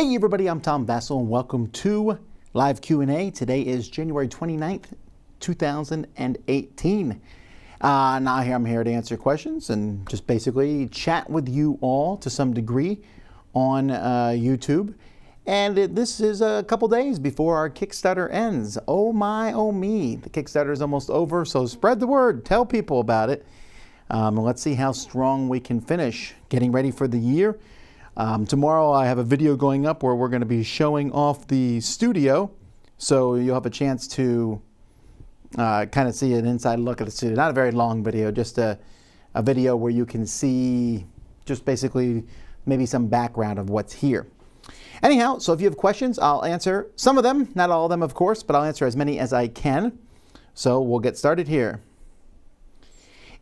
Hey everybody, I'm Tom Vasel and welcome to Live Q&A. Today is January 29th, 2018. I'm here to answer questions and just basically chat with you all to some degree on YouTube. And this is a couple days before our Kickstarter ends. Oh my, oh me. The Kickstarter is almost over, so spread the word. Tell people about it. Let's see how strong we can finish. Getting ready for the year. Tomorrow I have a video going up where we're going to be showing off the studio, so you'll have a chance to kind of see an inside look at the studio. Not a very long video, just a video where you can see just basically maybe some background of what's here. Anyhow, so if you have questions, I'll answer some of them, not all of them of course, but I'll answer as many as I can. So we'll get started here.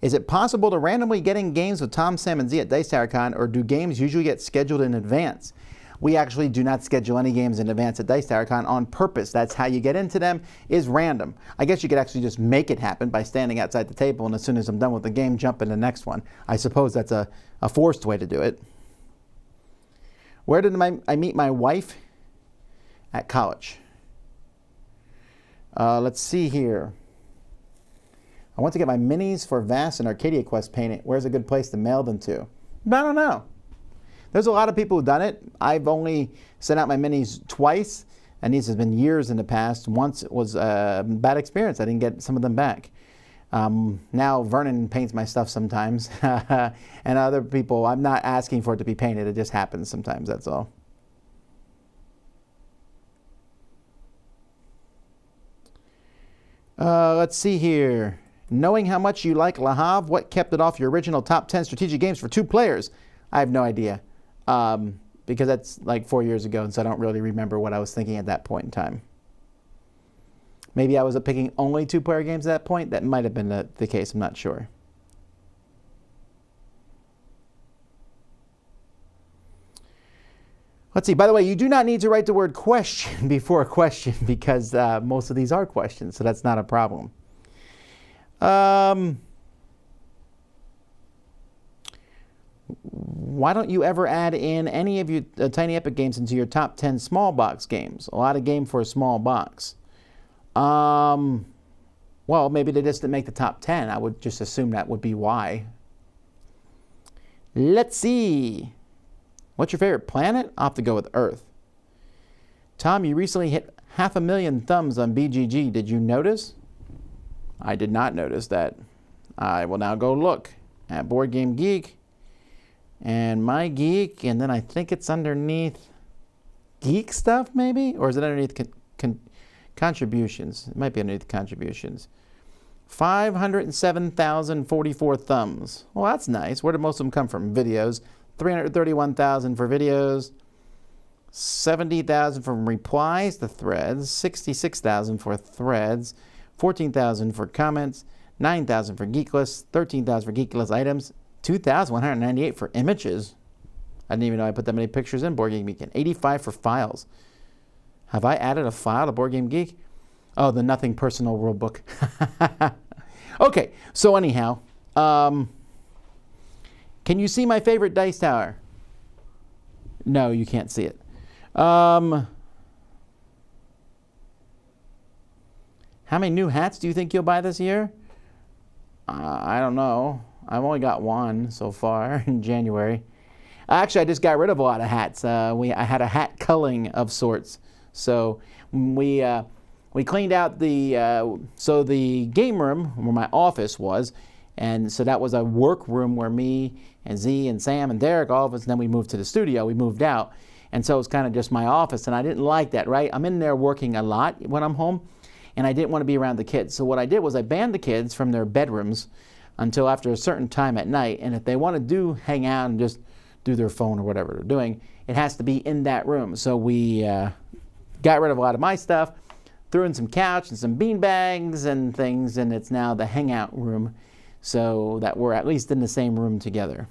Is it possible to randomly get in games with Tom, Sam, and Z at Dice Tower Con, or do games usually get scheduled in advance? We actually do not schedule any games in advance at Dice Tower Con on purpose. That's how you get into them, is random. I guess you could actually just make it happen by standing outside the table, and as soon as I'm done with the game, jump in the next one. I suppose that's a forced way to do it. Where did I meet my wife? At college. Let's see here. I want to get my minis for Vast and Arcadia Quest painted. Where's a good place to mail them to? I don't know. There's a lot of people who've done it. I've only sent out my minis twice, and these have been years in the past. Once it was a bad experience. I didn't get some of them back. Now Vernon paints my stuff sometimes, and other people, I'm not asking for it to be painted. It just happens sometimes, that's all. Let's see here. Knowing how much you like Le Havre, what kept it off your original top 10 strategic games for 2 players? I have no idea, because that's like 4 years ago, and so I don't really remember what I was thinking at that point in time. Maybe I was picking only 2-player games at that point. That might have been the case. I'm not sure. Let's see. By the way, you do not need to write the word question before a question because most of these are questions, so that's not a problem. Why don't you ever add in any of your Tiny Epic games into your top 10 small box games? A lot of game for a small box. Well, maybe they just didn't make the top 10. I would just assume that would be why. Let's see. What's your favorite planet? I'll have to go with Earth. Tom, you recently hit 500,000 thumbs on BGG. Did you notice? I did not notice that. I will now go look at Board Game Geek and My Geek, and then I think it's underneath Geek Stuff, maybe? Or is it underneath contributions? It might be underneath contributions. 507,044 thumbs. Well, that's nice. Where did most of them come from? Videos. 331,000 for videos. 70,000 from replies to threads. 66,000 for threads. 14,000 for comments, 9,000 for geek lists, 13,000 for geek list items, 2,198 for images. I didn't even know I put that many pictures in Board Game Geek. And 85 for files. Have I added a file to Board Game Geek? Oh, the Nothing Personal Rule Book. Okay, so anyhow, can you see my favorite dice tower? No, you can't see it. How many new hats do you think you'll buy this year? I don't know. I've only got one so far in January. Actually, I just got rid of a lot of hats. I had a hat culling of sorts. So we cleaned out the game room where my office was, and so that was a work room where me and Z and Sam and Derek, all of us, and then we moved to the studio. We moved out, and so it was kind of just my office, and I didn't like that, right? I'm in there working a lot when I'm home, and I didn't want to be around the kids. So what I did was I banned the kids from their bedrooms until after a certain time at night, and if they want to hang out and just do their phone or whatever they're doing, it has to be in that room. So we got rid of a lot of my stuff, threw in some couch and some bean bags and things, and it's now the hangout room, so that we're at least in the same room together.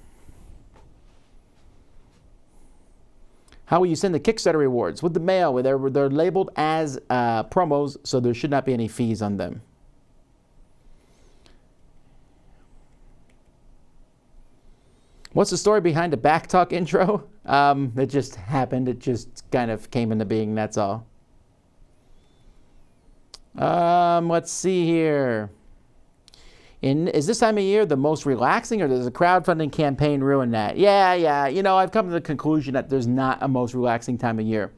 How will you send the Kickstarter rewards? With the mail. They're labeled as promos, so there should not be any fees on them. What's the story behind the Backtalk intro? It just happened. It just kind of came into being, that's all. Let's see here. Is this time of year the most relaxing, or does a crowdfunding campaign ruin that? Yeah. You know, I've come to the conclusion that there's not a most relaxing time of year.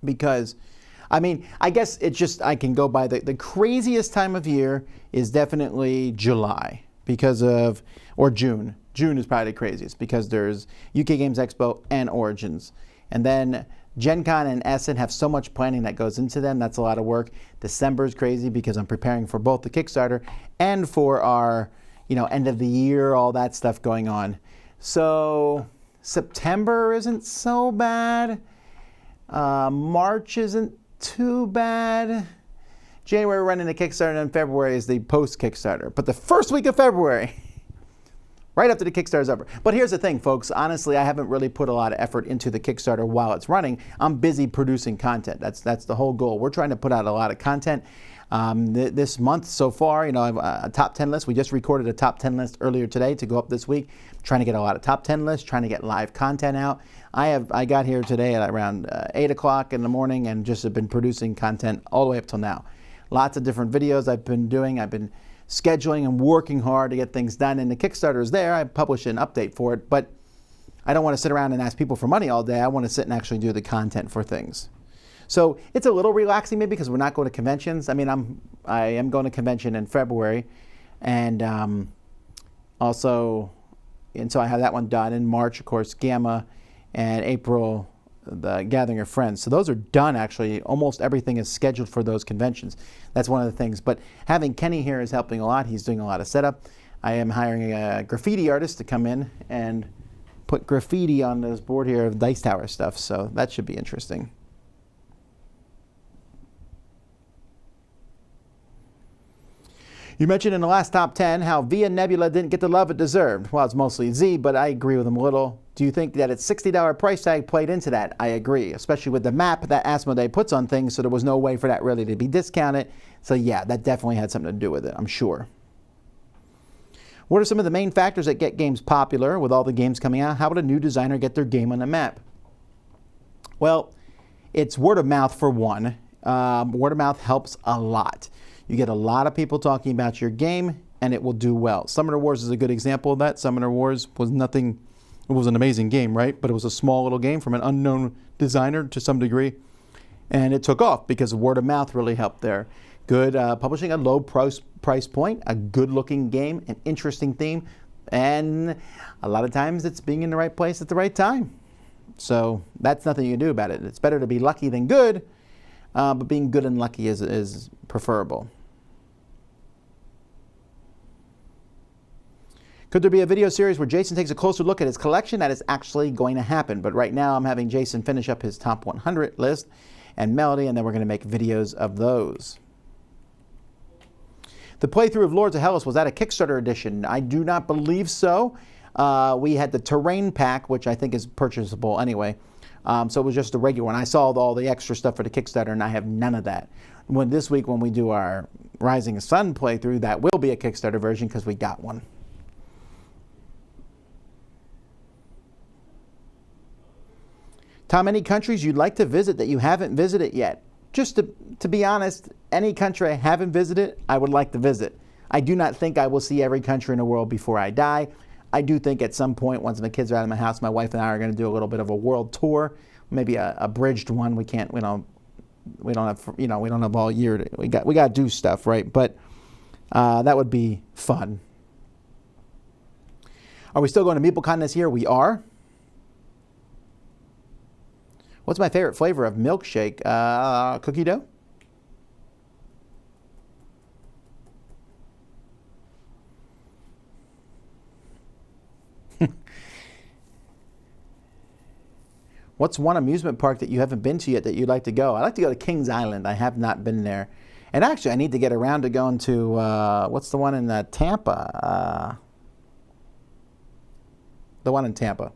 Because, I mean, I guess it's just, I can go by the craziest time of year is definitely July because of, or June. June is probably the craziest because there's UK Games Expo and Origins. And then Gen Con and Essen have so much planning that goes into them. That's a lot of work. December is crazy because I'm preparing for both the Kickstarter and for our, end of the year, all that stuff going on. So September isn't so bad. March isn't too bad. January, we're running the Kickstarter, and then February is the post-Kickstarter. But the first week of February, right after the Kickstarter is over. But here's the thing, folks. Honestly, I haven't really put a lot of effort into the Kickstarter while it's running. I'm busy producing content. That's the whole goal. We're trying to put out a lot of content. This month so far, I have a top 10 list. We just recorded a top 10 list earlier today to go up this week. Trying to get a lot of top 10 lists, trying to get live content out. I got here today at around 8 o'clock in the morning and just have been producing content all the way up till now. Lots of different videos I've been doing. I've been scheduling and working hard to get things done, and the Kickstarter is there. I publish an update for it, but I don't want to sit around and ask people for money all day. I want to sit and actually do the content for things. So it's a little relaxing maybe because we're not going to conventions. I mean, I am going to convention in February, and so I have that one done. In March, of course, Gamma, and April, the Gathering of Friends. So those are done, actually. Almost everything is scheduled for those conventions. That's one of the things. But having Kenny here is helping a lot. He's doing a lot of setup. I am hiring a graffiti artist to come in and put graffiti on this board here of Dice Tower stuff. So that should be interesting. You mentioned in the last top 10 how Via Nebula didn't get the love it deserved. Well, it's mostly Z, but I agree with him a little. Do you think that its $60 price tag played into that? I agree, especially with the map that Asmodee puts on things, so there was no way for that really to be discounted. So yeah, that definitely had something to do with it, I'm sure. What are some of the main factors that get games popular with all the games coming out? How would a new designer get their game on the map? Well, it's word of mouth for one. Word of mouth helps a lot. You get a lot of people talking about your game, and it will do well. Summoner Wars is a good example of that. Summoner Wars was nothing, it was an amazing game, right? But it was a small little game from an unknown designer to some degree, and it took off because word of mouth really helped there. Good publishing, a low price point, a good-looking game, an interesting theme, and a lot of times it's being in the right place at the right time. So that's nothing you can do about it. It's better to be lucky than good, but being good and lucky is preferable. Could there be a video series where Jason takes a closer look at his collection? That is actually going to happen. But right now I'm having Jason finish up his top 100 list and Melody, and then we're going to make videos of those. The playthrough of Lords of Hellas, was that a Kickstarter edition? I do not believe so. We had the terrain pack, which I think is purchasable anyway. So it was just a regular one. I saw all the extra stuff for the Kickstarter, and I have none of that. This week when we do our Rising Sun playthrough, that will be a Kickstarter version because we got one. Tom, any countries you'd like to visit that you haven't visited yet? Just to be honest, any country I haven't visited, I would like to visit. I do not think I will see every country in the world before I die. I do think at some point, once my kids are out of my house, my wife and I are going to do a little bit of a world tour, maybe a abridged one. We don't have all year. We got to do stuff, right? But that would be fun. Are we still going to MeepleCon this year? We are. What's my favorite flavor of milkshake? Cookie dough? What's one amusement park that you haven't been to yet that you'd like to go? I'd like to go to Kings Island. I have not been there. And actually, I need to get around to going to, what's the one in Tampa? The one in Tampa.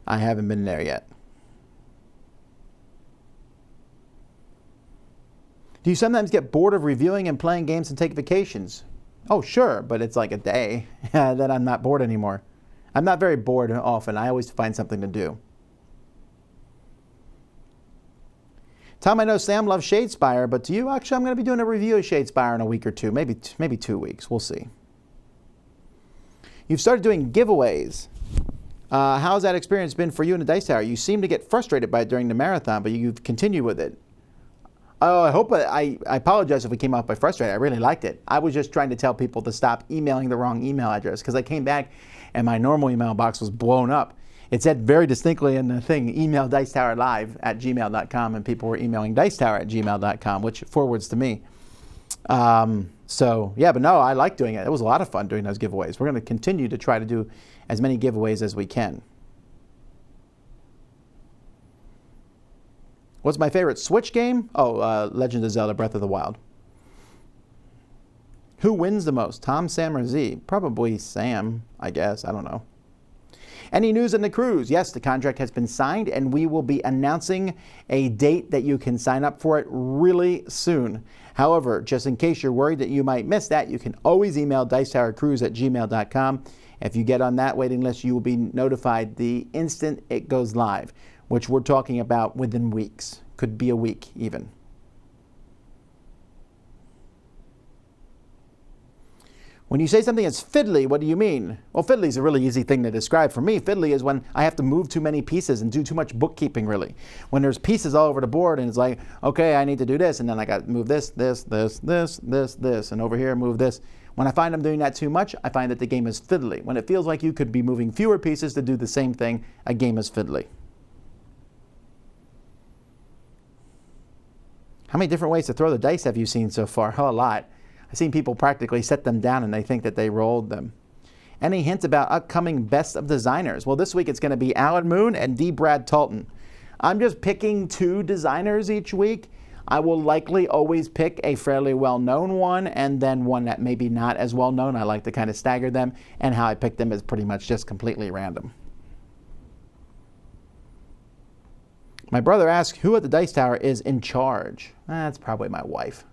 I haven't been there yet. Do you sometimes get bored of reviewing and playing games and take vacations? Oh, sure, but it's like a day. Then I'm not bored anymore. I'm not very bored often. I always find something to do. Tom, I know Sam loves Shadespire, but to you, actually, I'm going to be doing a review of Shadespire in a week or two, maybe 2 weeks. We'll see. You've started doing giveaways. How's that experience been for you in the Dice Tower? You seem to get frustrated by it during the marathon, but you've continued with it. Oh, I apologize if we came off by frustrated. I really liked it. I was just trying to tell people to stop emailing the wrong email address because I came back and my normal email box was blown up. It said very distinctly in the thing, email dicetowerlive@gmail.com, and people were emailing dicetower@gmail.com, which forwards to me. So, yeah, but no, I like doing it. It was a lot of fun doing those giveaways. We're going to continue to try to do as many giveaways as we can. What's my favorite Switch game? Oh, Legend of Zelda Breath of the Wild. Who wins the most, Tom, Sam, or Z? Probably Sam, I guess. I don't know. Any news on the cruise? Yes, the contract has been signed, and we will be announcing a date that you can sign up for it really soon. However, just in case you're worried that you might miss that, you can always email dicetowercruise@gmail.com. If you get on that waiting list, you will be notified the instant it goes live, which we're talking about within weeks. Could be a week even. When you say something is fiddly, what do you mean? Well, fiddly is a really easy thing to describe. For me, fiddly is when I have to move too many pieces and do too much bookkeeping, really. When there's pieces all over the board and it's like, okay, I need to do this, and then I got to move this, and over here move this. When I find I'm doing that too much, I find that the game is fiddly. When it feels like you could be moving fewer pieces to do the same thing, a game is fiddly. How many different ways to throw the dice have you seen so far? Oh, a lot. I've seen people practically set them down and they think that they rolled them. Any hints about upcoming Best of Designers? Well, this week it's going to be Alan Moon and D. Brad Talton. I'm just picking 2 designers each week. I will likely always pick a fairly well-known one and then one that maybe not as well-known. I like to kind of stagger them, and how I pick them is pretty much just completely random. My brother asked who at the Dice Tower is in charge. That's probably my wife.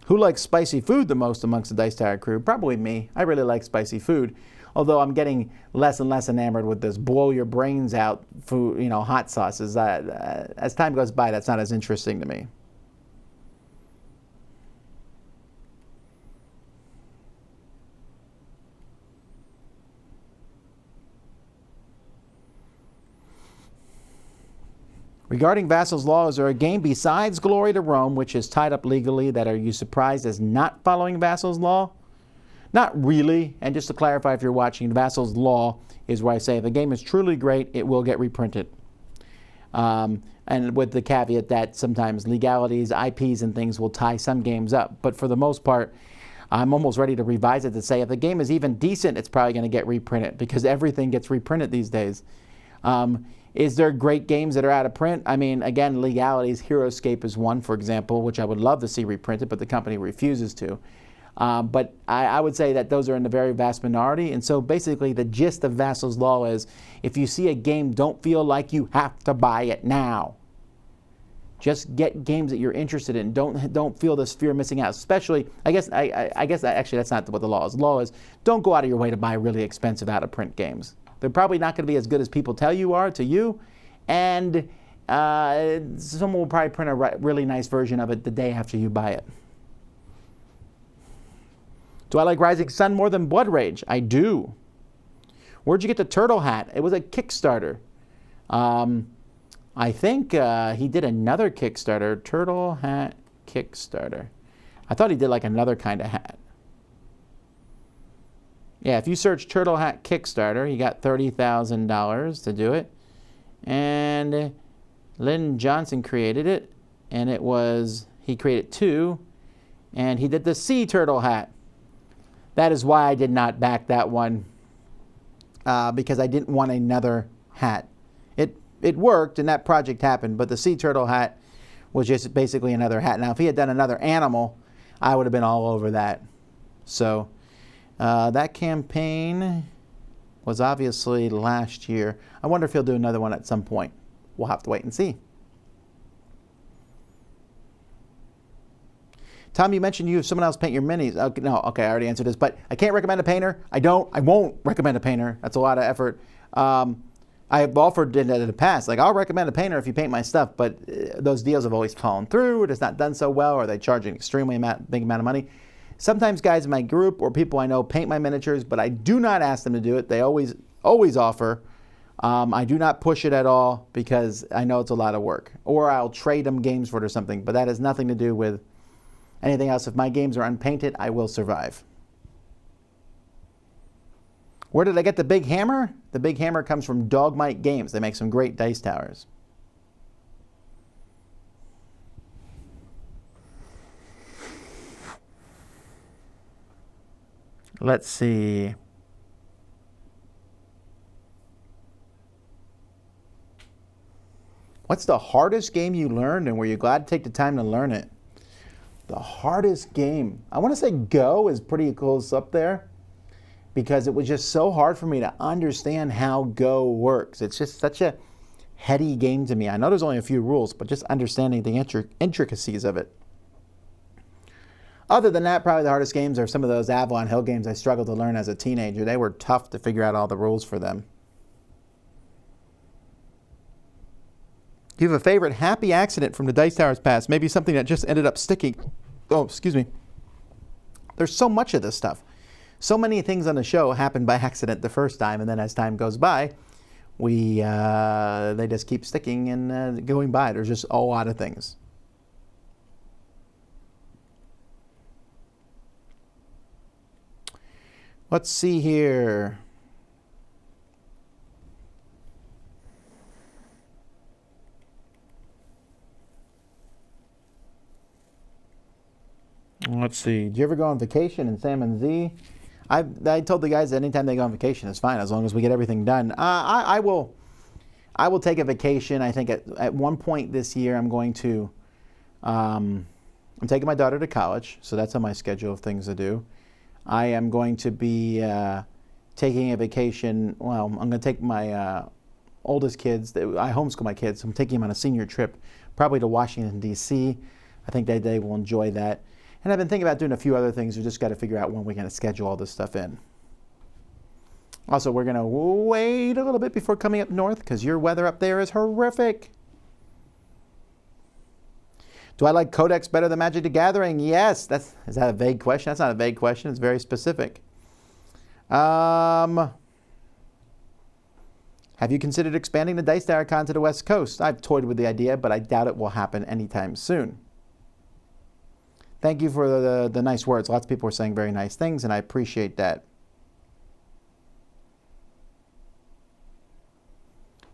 Who likes spicy food the most amongst the Dice Tower crew? Probably me. I really like spicy food. Although I'm getting less and less enamored with this blow your brains out food, hot sauces. As time goes by, that's not as interesting to me. Regarding Vasel's Law, is there a game besides Glory to Rome, which is tied up legally, that are you surprised as not following Vasel's Law? Not really. And just to clarify, if you're watching, Vasel's Law is where I say if a game is truly great, it will get reprinted. And with the caveat that sometimes legalities, IPs, and things will tie some games up. But for the most part, I'm almost ready to revise it to say if the game is even decent, it's probably going to get reprinted, because everything gets reprinted these days. Is there great games that are out of print? I mean, again, legalities. HeroScape is one, for example, which I would love to see reprinted, but the company refuses to. But I would say that those are in the very vast minority. And so basically the gist of Vasel's Law is if you see a game, don't feel like you have to buy it now. Just get games that you're interested in. Don't feel this fear of missing out. Especially, I guess actually that's not what the law is. The law is don't go out of your way to buy really expensive out-of-print games. They're probably not going to be as good as people tell you are to you, and someone will probably print a really nice version of it the day after you buy it. Do I like Rising Sun more than Blood Rage? I do. Where'd you get the turtle hat? It was a Kickstarter. I think he did another Kickstarter, Turtle Hat Kickstarter. I thought he did like another kind of hat. Yeah, if you search Turtle Hat Kickstarter, he got $30,000 to do it. And Lynn Johnson created it, and he created 2, and he did the sea turtle hat. That is why I did not back that one, because I didn't want another hat. It worked, and that project happened, but the sea turtle hat was just basically another hat. Now, if he had done another animal, I would have been all over that. So that campaign was obviously last year. I wonder if he'll do another one at some point. We'll have to wait and see. Tom, you mentioned you have someone else paint your minis. Okay, no, okay, I already answered this, but I can't recommend a painter. I won't recommend a painter. That's a lot of effort. I have offered it in the past. Like, I'll recommend a painter if you paint my stuff, but those deals have always fallen through. It has not done so well, or they charge an extremely big amount of money. Sometimes guys in my group or people I know paint my miniatures, but I do not ask them to do it. They always offer. I do not push it at all because I know it's a lot of work. Or I'll trade them games for it or something, but that has nothing to do with anything else. If my games are unpainted, I will survive. Where did I get the big hammer? The big hammer comes from Dogmite Games. They make some great dice towers. Let's see. What's the hardest game you learned, and were you glad to take the time to learn it? The hardest game. I want to say Go is pretty close up there, because it was just so hard for me to understand how Go works. It's just such a heady game to me. I know there's only a few rules, but just understanding the intricacies of it. Other than that, probably the hardest games are some of those Avalon Hill games I struggled to learn as a teenager. They were tough to figure out all the rules for them. Do you have a favorite happy accident from the Dice Towers past? Maybe something that just ended up sticking. Oh, excuse me. There's so much of this stuff. So many things on the show happen by accident the first time, and then as time goes by, they just keep sticking and going by. There's just a lot of things. Let's see here. Let's see. Do you ever go on vacation in Salmon Z? I told the guys that anytime they go on vacation, it's fine as long as we get everything done. I will take a vacation. I think at one point this year I'm going to. I'm taking my daughter to college, so that's on my schedule of things to do. I am going to be taking a vacation. Well, I'm going to take my oldest kids. I homeschool my kids. So I'm taking them on a senior trip, probably to Washington, D.C. I think they will enjoy that. And I've been thinking about doing a few other things. We just got to figure out when we're going to schedule all this stuff in. Also, we're going to wait a little bit before coming up north because your weather up there is horrific. Do I like Codex better than Magic the Gathering? Yes. Is that a vague question? That's not a vague question. It's very specific. Have you considered expanding the Dice Tower Con to the West Coast? I've toyed with the idea, but I doubt it will happen anytime soon. Thank you for the nice words. Lots of people are saying very nice things, and I appreciate that.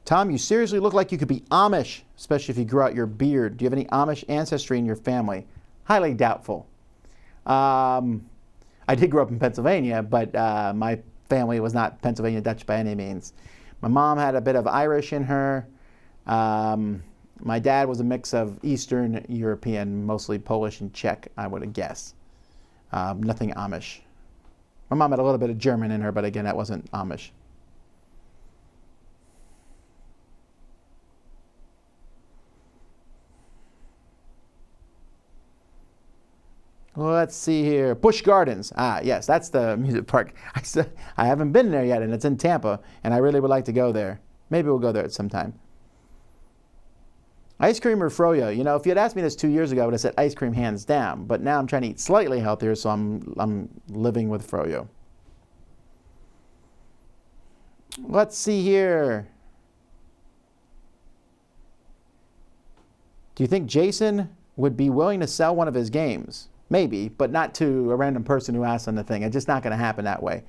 Tom, you seriously look like you could be Amish, especially if you grew out your beard. Do you have any Amish ancestry in your family? Highly doubtful. I did grow up in Pennsylvania, but my family was not Pennsylvania Dutch by any means. My mom had a bit of Irish in her. My dad was a mix of Eastern European, mostly Polish and Czech, I would guess. Nothing Amish. My mom had a little bit of German in her, but again, that wasn't Amish. Let's see here. Busch Gardens. Yes, that's the amusement park. I haven't been there yet, and it's in Tampa, and I really would like to go there. Maybe we'll go there at some time. Ice cream or froyo? You know, if you had asked me this 2 years ago, I would have said ice cream hands down. But now I'm trying to eat slightly healthier, so I'm living with froyo. Let's see here. Do you think Jason would be willing to sell one of his games? Maybe, but not to a random person who asks on the thing. It's just not going to happen that way.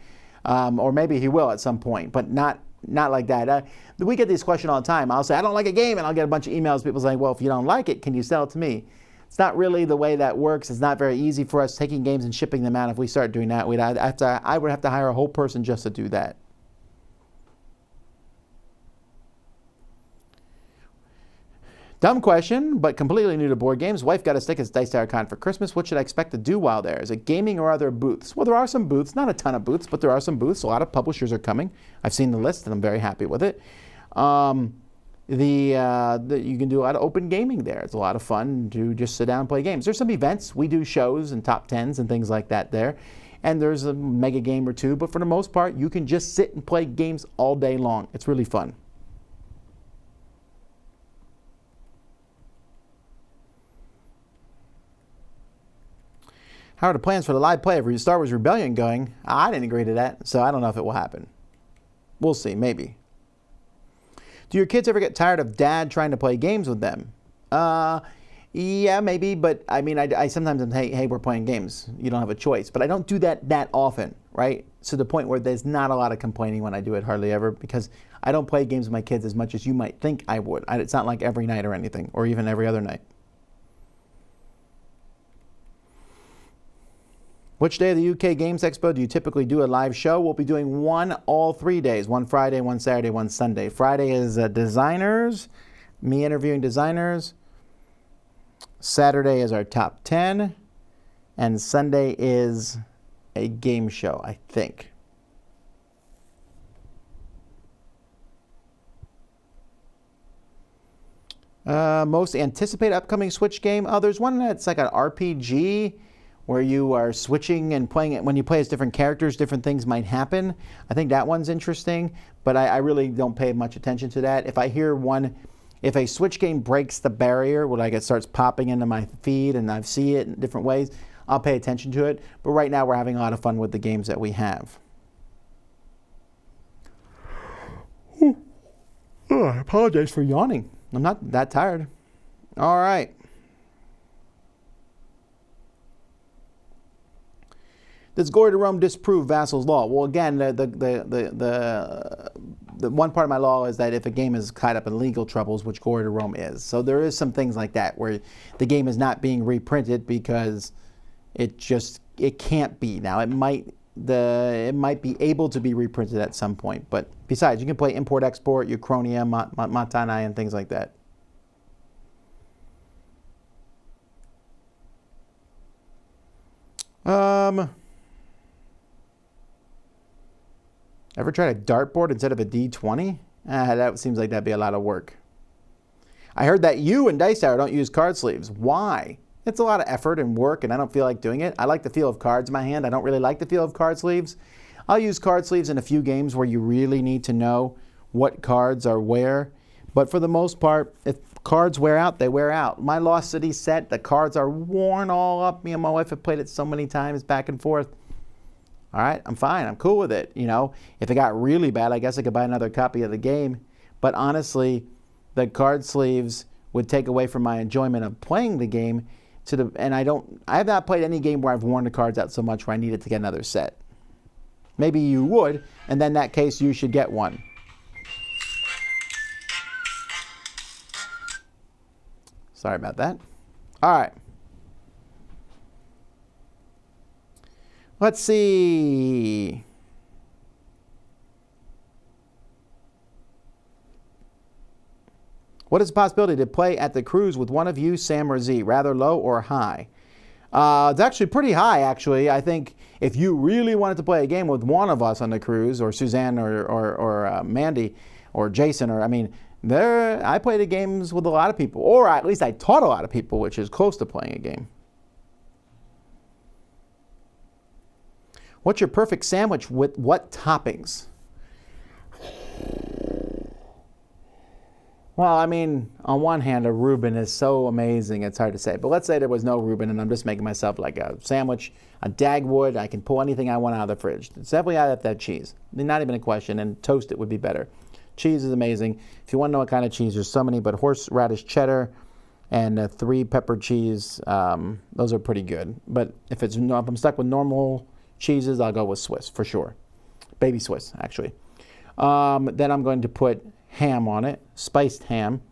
Or maybe he will at some point, but not like that. We get this question all the time. I'll say, I don't like a game, and I'll get a bunch of emails, people saying, well, if you don't like it, can you sell it to me? It's not really the way that works. It's not very easy for us taking games and shipping them out. If we start doing that, I would have to hire a whole person just to do that. Dumb question, but completely new to board games. Wife got us tickets to Dice Tower Con for Christmas. What should I expect to do while there? Is it gaming or are there booths? Well, there are some booths. Not a ton of booths, but there are some booths. A lot of publishers are coming. I've seen the list, and I'm very happy with it. you can do a lot of open gaming there. It's a lot of fun to just sit down and play games. There's some events. We do shows and top 10s and things like that there. And there's a mega game or two. But for the most part, you can just sit and play games all day long. It's really fun. How are the plans for the live play of Star Wars Rebellion going? I didn't agree to that, so I don't know if it will happen. We'll see, maybe. Do your kids ever get tired of dad trying to play games with them? Yeah, maybe, but I mean, I sometimes am, hey, we're playing games. You don't have a choice. But I don't do that often, right? To the point where there's not a lot of complaining when I do it, hardly ever, because I don't play games with my kids as much as you might think I would. It's not like every night or anything, or even every other night. Which day of the UK Games Expo do you typically do a live show? We'll be doing one all 3 days, one Friday, one Saturday, one Sunday. Friday is designers, me interviewing designers. Saturday is our top 10. And Sunday is a game show, I think. Most anticipated upcoming Switch game? Oh, there's one that's like an RPG where you are switching and playing it. When you play as different characters, different things might happen. I think that one's interesting, but I really don't pay much attention to that. If I hear one, if a Switch game breaks the barrier, where like it starts popping into my feed and I see it in different ways, I'll pay attention to it. But right now we're having a lot of fun with the games that we have. Oh, I apologize for yawning. I'm not that tired. All right. Does Glory to Rome disprove Vasel's law? Well, again, the one part of my law is that if a game is tied up in legal troubles, which Glory to Rome is, so there is some things like that where the game is not being reprinted because it can't be. Now it might be able to be reprinted at some point, but besides, you can play import export, Uchronia, Matanai, and things like that. Ever tried a dartboard instead of a D20? That seems like that'd be a lot of work. I heard that you and Dice Tower don't use card sleeves. Why? It's a lot of effort and work, and I don't feel like doing it. I like the feel of cards in my hand. I don't really like the feel of card sleeves. I'll use card sleeves in a few games where you really need to know what cards are where. But for the most part, if cards wear out, they wear out. My Lost City set, the cards are worn all up. Me and my wife have played it so many times back and forth. All right, I'm fine. I'm cool with it. You know, if it got really bad, I guess I could buy another copy of the game. But honestly, the card sleeves would take away from my enjoyment of playing the game. I have not played any game where I've worn the cards out so much where I needed to get another set. Maybe you would, and then in that case, you should get one. Sorry about that. All right. Let's see. What is the possibility to play at the cruise with one of you, Sam or Z? Rather low or high? It's actually pretty high, actually. I think if you really wanted to play a game with one of us on the cruise, or Suzanne or Mandy or Jason, I played the games with a lot of people. Or at least I taught a lot of people, which is close to playing a game. What's your perfect sandwich with what toppings? Well, I mean, on one hand, a Reuben is so amazing, it's hard to say. But let's say there was no Reuben and I'm just making myself like a sandwich, a Dagwood. I can pull anything I want out of the fridge. It's definitely out of that cheese. Not even a question, and toast it would be better. Cheese is amazing. If you want to know what kind of cheese, there's so many, but horseradish cheddar and 3 pepper cheese, those are pretty good. But if I'm stuck with normal cheeses, I'll go with Swiss for sure. Baby Swiss, actually. Then I'm going to put ham on it, spiced ham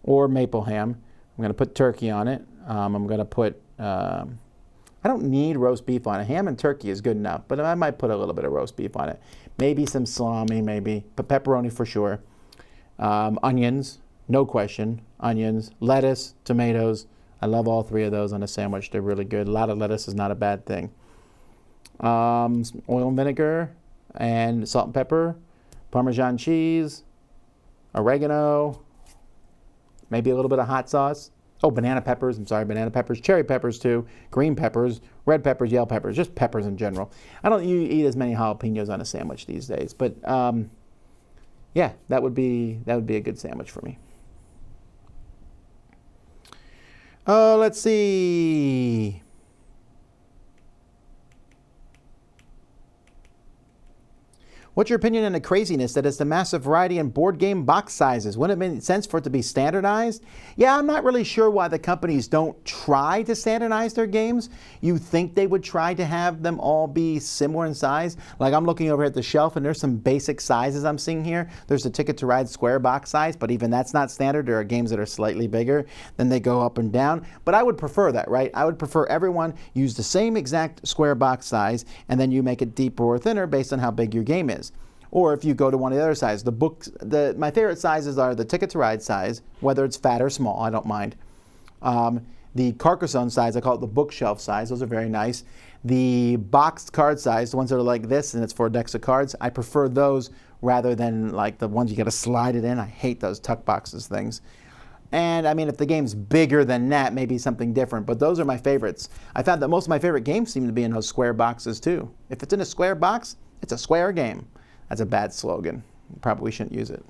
or maple ham. I'm going to put turkey on it. I'm going to put, I don't need roast beef on it. Ham and turkey is good enough, but I might put a little bit of roast beef on it. Maybe some salami, maybe, but pepperoni for sure. Onions, no question. Onions, lettuce, tomatoes. I love all 3 of those on a sandwich. They're really good. A lot of lettuce is not a bad thing. Oil and vinegar and salt and pepper, Parmesan cheese, oregano, maybe a little bit of hot sauce. Oh, banana peppers. I'm sorry, banana peppers, cherry peppers too, green peppers, red peppers, yellow peppers, just peppers in general. I don't eat as many jalapenos on a sandwich these days, but yeah, that would be a good sandwich for me. Let's see. What's your opinion on the craziness that is the massive variety in board game box sizes? Wouldn't it make sense for it to be standardized? Yeah, I'm not really sure why the companies don't try to standardize their games. You think they would try to have them all be similar in size? Like I'm looking over at the shelf and there's some basic sizes I'm seeing here. There's the Ticket to Ride square box size, but even that's not standard. There are games that are slightly bigger. Then they go up and down. But I would prefer that, right? I would prefer everyone use the same exact square box size and then you make it deeper or thinner based on how big your game is. Or if you go to one of the other sizes, my favorite sizes are the Ticket to Ride size, whether it's fat or small, I don't mind. The Carcassonne size, I call it the bookshelf size, those are very nice. The boxed card size, the ones that are like this and it's for decks of cards, I prefer those rather than like the ones you gotta slide it in. I hate those tuck boxes things. And I mean, if the game's bigger than that, maybe something different, but those are my favorites. I found that most of my favorite games seem to be in those square boxes too. If it's in a square box, it's a square game. That's a bad slogan. Probably shouldn't use it.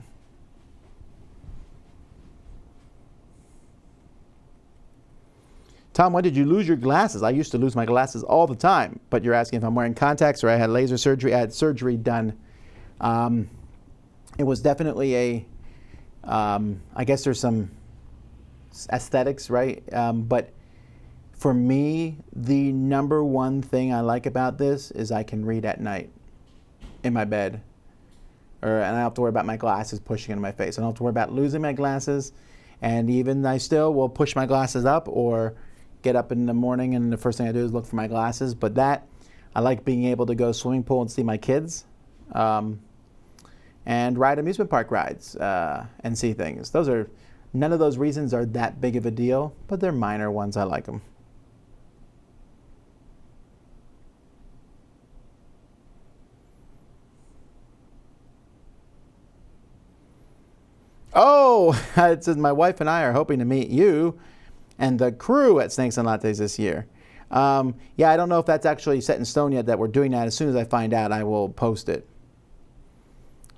Tom, when did you lose your glasses? I used to lose my glasses all the time, but you're asking if I'm wearing contacts or I had laser surgery. I had surgery done. It was definitely I guess there's some aesthetics, right? But for me, the number one thing I like about this is I can read at night in my bed. And I don't have to worry about my glasses pushing into my face. I don't have to worry about losing my glasses. And even I still will push my glasses up or get up in the morning and the first thing I do is look for my glasses. But I like being able to go swimming pool and see my kids and ride amusement park rides and see things. None of those reasons are that big of a deal, but they're minor ones. I like them. Oh, it says my wife and I are hoping to meet you and the crew at Snakes and Lattes this year. Yeah, I don't know if that's actually set in stone yet that we're doing that. As soon as I find out, I will post it.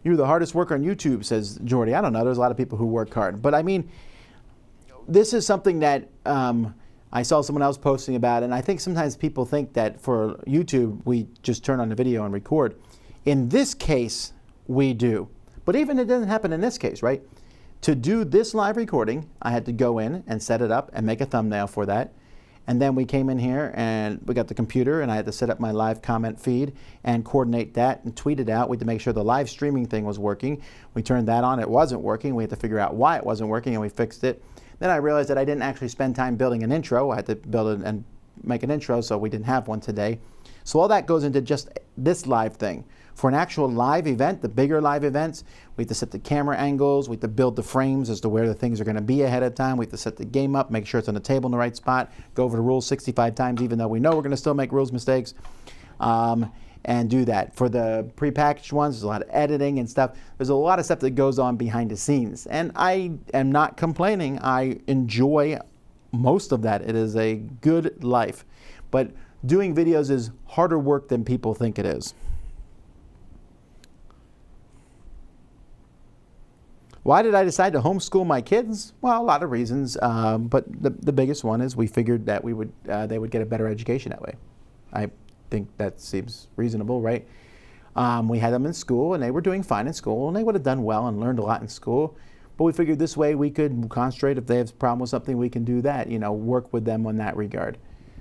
You're the hardest worker on YouTube, says Jordy. I don't know. There's a lot of people who work hard. But I mean, this is something that I saw someone else posting about, and I think sometimes people think that for YouTube, we just turn on the video and record. In this case, we do. But even it didn't happen in this case, right? To do this live recording, I had to go in and set it up and make a thumbnail for that. And then we came in here and we got the computer and I had to set up my live comment feed and coordinate that and tweet it out. We had to make sure the live streaming thing was working. We turned that on, it wasn't working. We had to figure out why it wasn't working and we fixed it. Then I realized that I didn't actually spend time building an intro. I had to build it and make an intro, so we didn't have one today. So all that goes into just this live thing. For an actual live event, the bigger live events, we have to set the camera angles, we have to build the frames as to where the things are going to be ahead of time, we have to set the game up, make sure it's on the table in the right spot, go over the rules 65 times even though we know we're going to still make rules mistakes, and do that. For the prepackaged ones, there's a lot of editing and stuff. There's a lot of stuff that goes on behind the scenes. And I am not complaining. I enjoy most of that. It is a good life. But doing videos is harder work than people think it is. Why did I decide to homeschool my kids? Well, a lot of reasons, but the biggest one is we figured that they would get a better education that way. I think that seems reasonable, right? We had them in school, and they were doing fine in school, and they would have done well and learned a lot in school. But we figured this way we could concentrate. If they have a problem with something, we can do that. Work with them in that regard.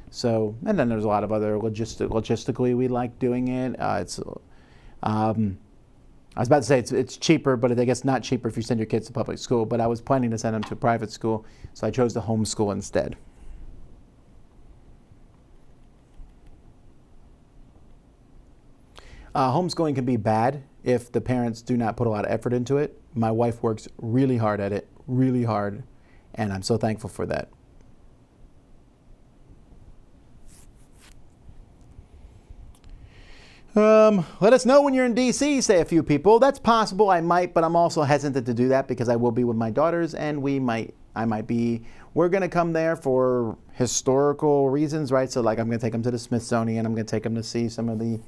So, and then there's a lot of other logistically we like doing it. I was about to say it's cheaper, but I guess not cheaper if you send your kids to public school. But I was planning to send them to private school, so I chose to homeschool instead. Homeschooling can be bad if the parents do not put a lot of effort into it. My wife works really hard at it, really hard, and I'm so thankful for that. Let us know when you're in DC, say a few people. That's possible, I might, but I'm also hesitant to do that because I will be with my daughters and we might We're going to come there for historical reasons, right? So like I'm going to take them to the Smithsonian. I'm going to take them to see some of the,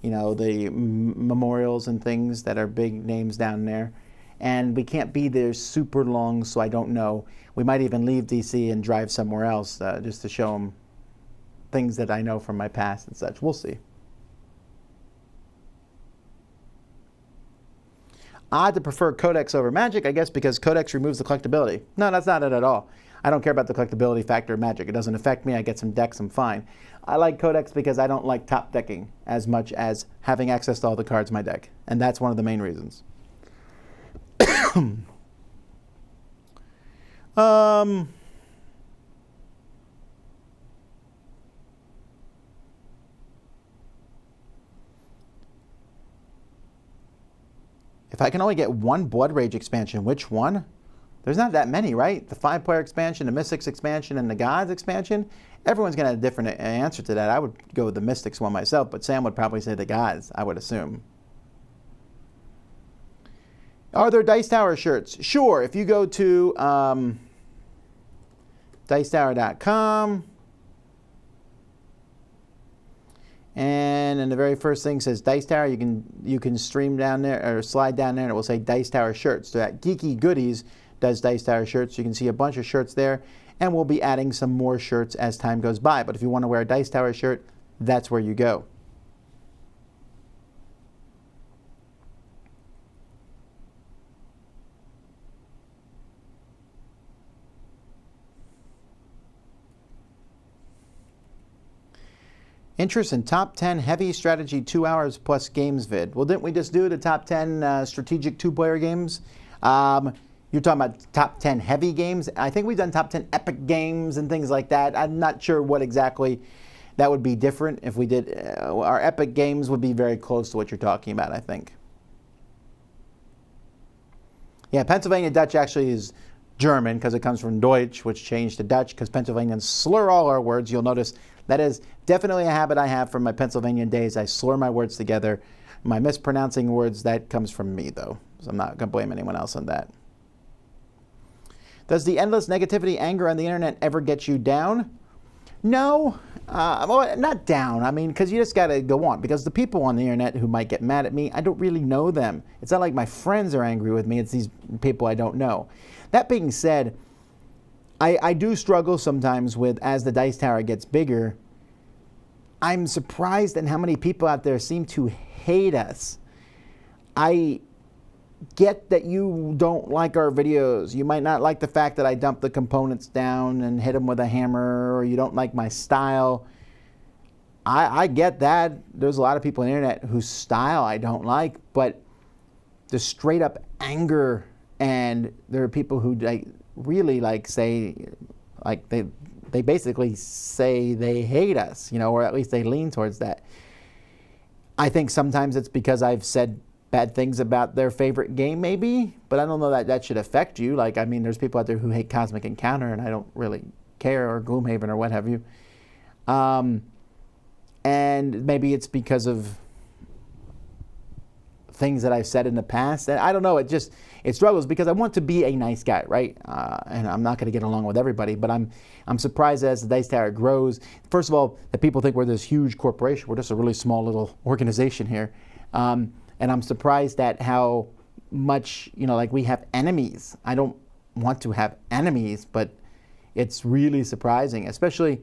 the memorials and things that are big names down there. And we can't be there super long, so I don't know. We might even leave DC and drive somewhere else just to show them things that I know from my past and such. We'll see. Odd to prefer Codex over Magic, I guess, because Codex removes the collectability. No, that's not it at all. I don't care about the collectability factor of Magic. It doesn't affect me. I get some decks, I'm fine. I like Codex because I don't like top decking as much as having access to all the cards in my deck. And that's one of the main reasons. If I can only get one Blood Rage expansion, which one? There's not that many, right? The 5-player expansion, the Mystics expansion, and the Gods expansion. Everyone's going to have a different answer to that. I would go with the Mystics one myself, but Sam would probably say the Gods, I would assume. Are there Dice Tower shirts? Sure. If you go to dicetower.com, and in the very first thing says Dice Tower, you can stream down there or slide down there and it will say Dice Tower shirts. So that Geeky Goodies does Dice Tower shirts. You can see a bunch of shirts there, and we'll be adding some more shirts as time goes by. But if you want to wear a Dice Tower shirt, that's where you go. Interest in top 10 heavy strategy 2 hours plus games vid. Well, didn't we just do the top 10 strategic 2-player games? You're talking about top 10 heavy games. I think we've done top 10 epic games and things like that. I'm not sure what exactly that would be different if we did. Our epic games would be very close to what you're talking about, I think. Yeah, Pennsylvania Dutch actually is German because it comes from Deutsch, which changed to Dutch because Pennsylvanians slur all our words. You'll notice that is definitely a habit I have from my Pennsylvanian days. I slur my words together. My mispronouncing words, that comes from me, though. So I'm not going to blame anyone else on that. Does the endless negativity, anger on the internet ever get you down? No. Well, not down. I mean, because you just got to go on. Because the people on the internet who might get mad at me, I don't really know them. It's not like my friends are angry with me. It's these people I don't know. That being said, I do struggle sometimes with, as the Dice Tower gets bigger, I'm surprised at how many people out there seem to hate us. I get that you don't like our videos. You might not like the fact that I dump the components down and hit them with a hammer, or you don't like my style. I get that. There's a lot of people on the internet whose style I don't like, but the straight up anger, and there are people who really say they basically say they hate us, or at least they lean towards that. I think sometimes it's because I've said bad things about their favorite game, maybe, but I don't know that that should affect you. There's people out there who hate Cosmic Encounter, and I don't really care, or Gloomhaven, or what have you. And maybe it's because of things that I've said in the past. And I don't know, it struggles because I want to be a nice guy, right? And I'm not going to get along with everybody, but I'm surprised as the Dice Tower grows. First of all, that people think we're this huge corporation. We're just a really small little organization here. And I'm surprised at how much, we have enemies. I don't want to have enemies, but it's really surprising, especially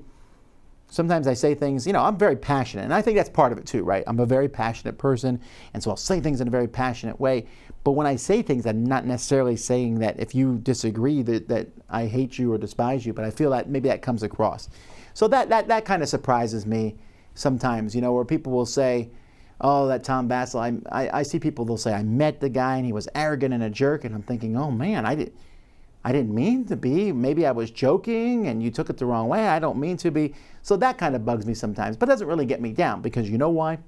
sometimes I say things, I'm very passionate, and I think that's part of it too, right? I'm a very passionate person, and so I'll say things in a very passionate way. But when I say things, I'm not necessarily saying that if you disagree that I hate you or despise you, but I feel that maybe that comes across. So that kind of surprises me sometimes, where people will say, oh, that Tom Vasel, I see people, they'll say, I met the guy and he was arrogant and a jerk, and I'm thinking, oh man, I didn't mean to be. Maybe I was joking and you took it the wrong way. I don't mean to be. So that kind of bugs me sometimes, but doesn't really get me down, because you know why?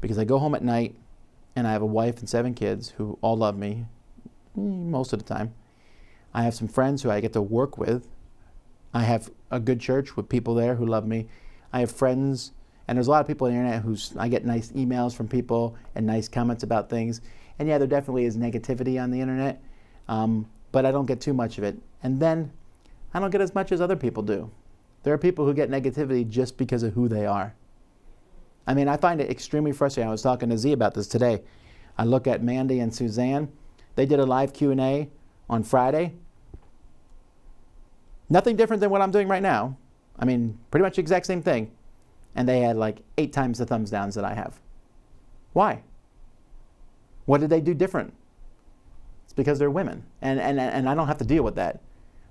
Because I go home at night and I have a wife and 7 kids who all love me most of the time. I have some friends who I get to work with. I have a good church with people there who love me. I have friends, and there's a lot of people on the internet I get nice emails from people and nice comments about things. And yeah, there definitely is negativity on the internet. But I don't get too much of it. And then I don't get as much as other people do. There are people who get negativity just because of who they are. I mean, I find it extremely frustrating. I was talking to Z about this today. I look at Mandy and Suzanne. They did a live Q&A on Friday. Nothing different than what I'm doing right now. I mean, pretty much the exact same thing. And they had like 8 times the thumbs downs that I have. Why? What did they do different? It's because they're women. And I don't have to deal with that.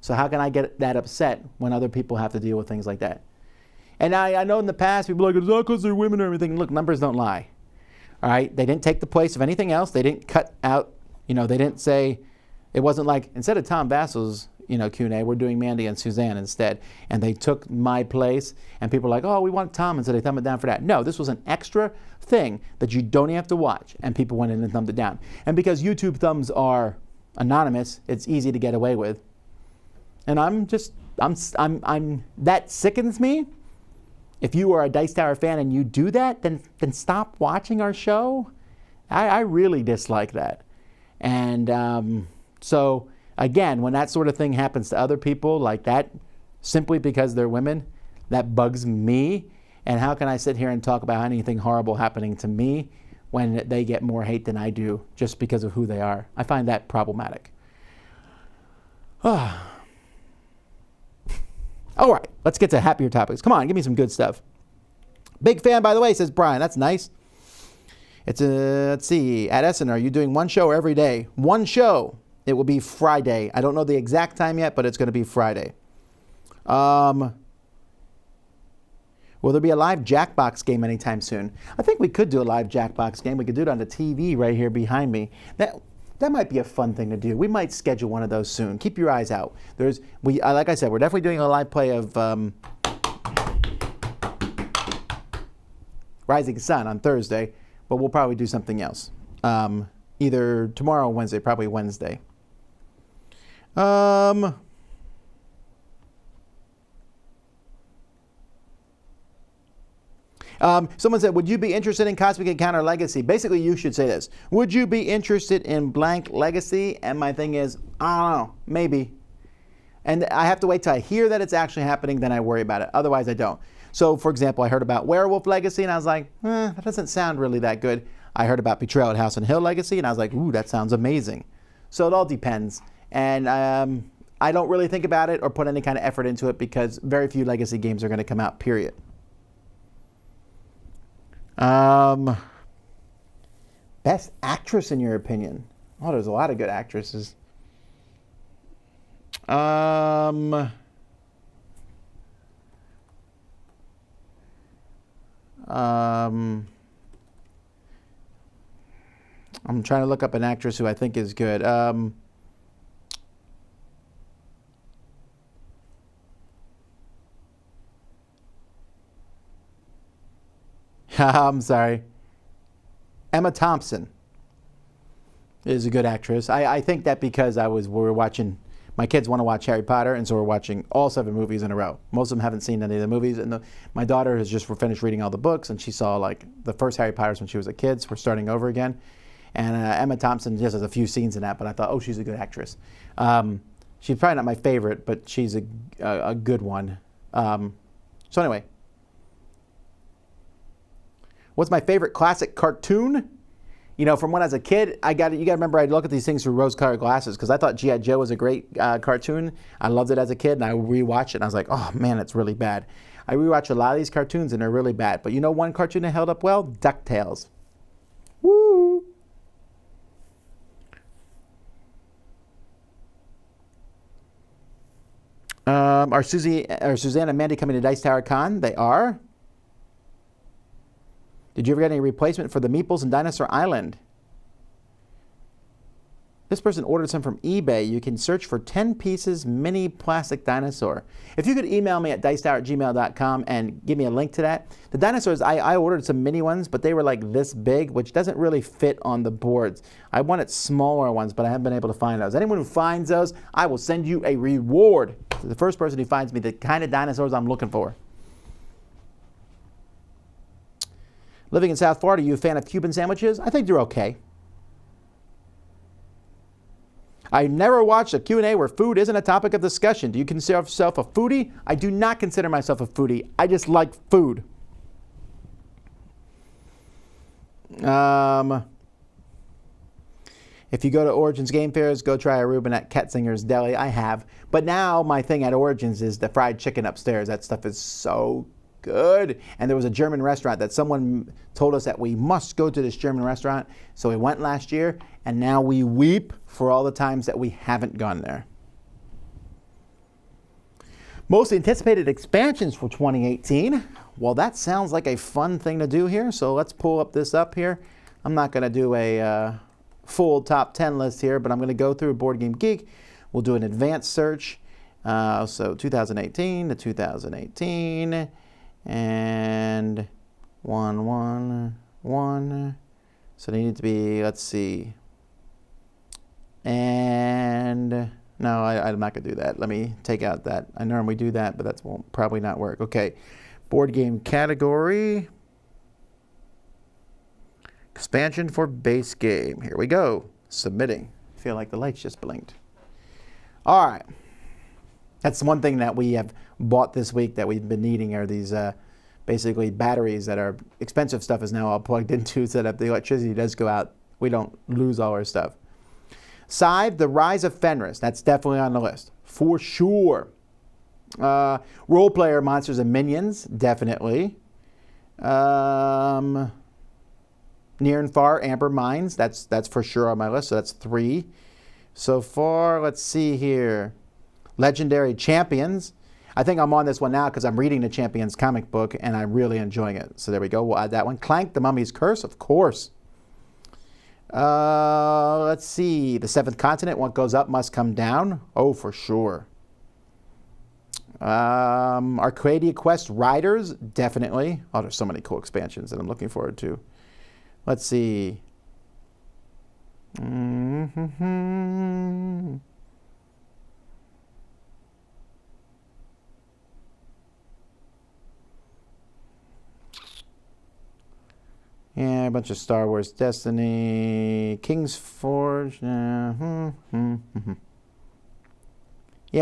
So how can I get that upset when other people have to deal with things like that? And I know in the past, people are like, it's not because they're women or everything. Look, numbers don't lie. All right? They didn't take the place of anything else. They didn't cut out, they didn't say, it wasn't like, instead of Tom Vasel's, Q&A, we're doing Mandy and Suzanne instead. And they took my place, and people were like, oh, we want Tom, and so they thumbed it down for that. No, this was an extra thing that you don't even have to watch, and people went in and thumbed it down. And because YouTube thumbs are anonymous, it's easy to get away with. And I'm that sickens me. If you are a Dice Tower fan and you do that, then stop watching our show. I really dislike that. And so, again, when that sort of thing happens to other people like that, simply because they're women, that bugs me. And how can I sit here and talk about anything horrible happening to me when they get more hate than I do just because of who they are? I find that problematic. All right, let's get to happier topics. Come on, give me some good stuff. Big fan, by the way, says Brian. That's nice. It's let's see. At Essen, are you doing one show every day? One show. It will be Friday. I don't know the exact time yet, but it's going to be Friday. Will there be a live Jackbox game anytime soon? I think we could do a live Jackbox game. We could do it on the TV right here behind me. That might be a fun thing to do. We might schedule one of those soon. Keep your eyes out. Like I said, we're definitely doing a live play of Rising Sun on Thursday, but we'll probably do something else. Either tomorrow or Wednesday, probably Wednesday. Someone said, would you be interested in Cosmic Encounter Legacy? Basically, you should say this. Would you be interested in blank Legacy? And my thing is, I don't know, maybe. And I have to wait till I hear that it's actually happening, then I worry about it. Otherwise, I don't. So, for example, I heard about Werewolf Legacy, and I was like, that doesn't sound really that good. I heard about Betrayal at House and Hill Legacy, and I was like, ooh, that sounds amazing. So it all depends. And I don't really think about it or put any kind of effort into it because very few Legacy games are going to come out, period. Best actress in your opinion? Oh, there's a lot of good actresses. I'm trying to look up an actress who I think is good. I'm sorry. Emma Thompson is a good actress. I think that because we were watching, my kids want to watch Harry Potter, and so we're watching all 7 movies in a row. Most of them haven't seen any of the movies, and my daughter has just finished reading all the books, and she saw like the first Harry Potters when she was a kid, so we're starting over again. And Emma Thompson just has a few scenes in that, but I thought, oh, she's a good actress. She's probably not my favorite, but she's a good one. So anyway. What's my favorite classic cartoon? From when I was a kid, you got to remember I'd look at these things through rose-colored glasses because I thought G.I. Joe was a great cartoon. I loved it as a kid, and I rewatched it, and I was like, oh, man, it's really bad. I rewatch a lot of these cartoons, and they're really bad. But one cartoon that held up well? DuckTales. Woo! Are Suzanne and Mandy coming to Dice Tower Con? They are. Did you ever get any replacement for the meeples in Dinosaur Island? This person ordered some from eBay. You can search for 10 pieces mini plastic dinosaur. If you could email me at dicetower@gmail.com and give me a link to that. The dinosaurs, I ordered some mini ones, but they were like this big, which doesn't really fit on the boards. I wanted smaller ones, but I haven't been able to find those. Anyone who finds those, I will send you a reward. To the first person who finds me the kind of dinosaurs I'm looking for. Living in South Florida, are you a fan of Cuban sandwiches? I think they're okay. I never watched a Q&A where food isn't a topic of discussion. Do you consider yourself a foodie? I do not consider myself a foodie. I just like food. If you go to Origins Game Fairs, go try a Reuben at Ketzinger's Deli. I have. But now my thing at Origins is the fried chicken upstairs. That stuff is so good. And there was a German restaurant that someone told us that we must go to this German restaurant. So we went last year, and now we weep for all the times that we haven't gone there. Most anticipated expansions for 2018. Well, that sounds like a fun thing to do here. So let's pull this up here. I'm not going to do a full top 10 list here, but I'm going to go through Board Game Geek. We'll do an advanced search. So 2018 to 2018 and 111. So they need to be, let's see. And no, I'm not going to do that. Let me take out that. I normally do that, but that will probably not work. Okay. Board game category. Expansion for base game. Here we go. Submitting. I feel like the lights just blinked. All right. That's one thing that we have bought this week that we've been needing are these basically batteries that are expensive stuff is now all plugged into so that if the electricity does go out, we don't lose all our stuff. Scythe, The Rise of Fenris. That's definitely on the list. For sure. Role player Monsters and Minions. Definitely. Near and Far, Amber Mines, that's for sure on my list, so that's 3. So far, let's see here. Legendary Champions. I think I'm on this one now because I'm reading the Champions comic book and I'm really enjoying it. So there we go, we'll add that one. Clank, The Mummy's Curse, of course. Let's see, The Seventh Continent, What Goes Up Must Come Down. Oh, for sure. Arcadia Quest Riders, definitely. Oh, there's so many cool expansions that I'm looking forward to. Let's see. Yeah, a bunch of Star Wars Destiny, King's Forge. Yeah,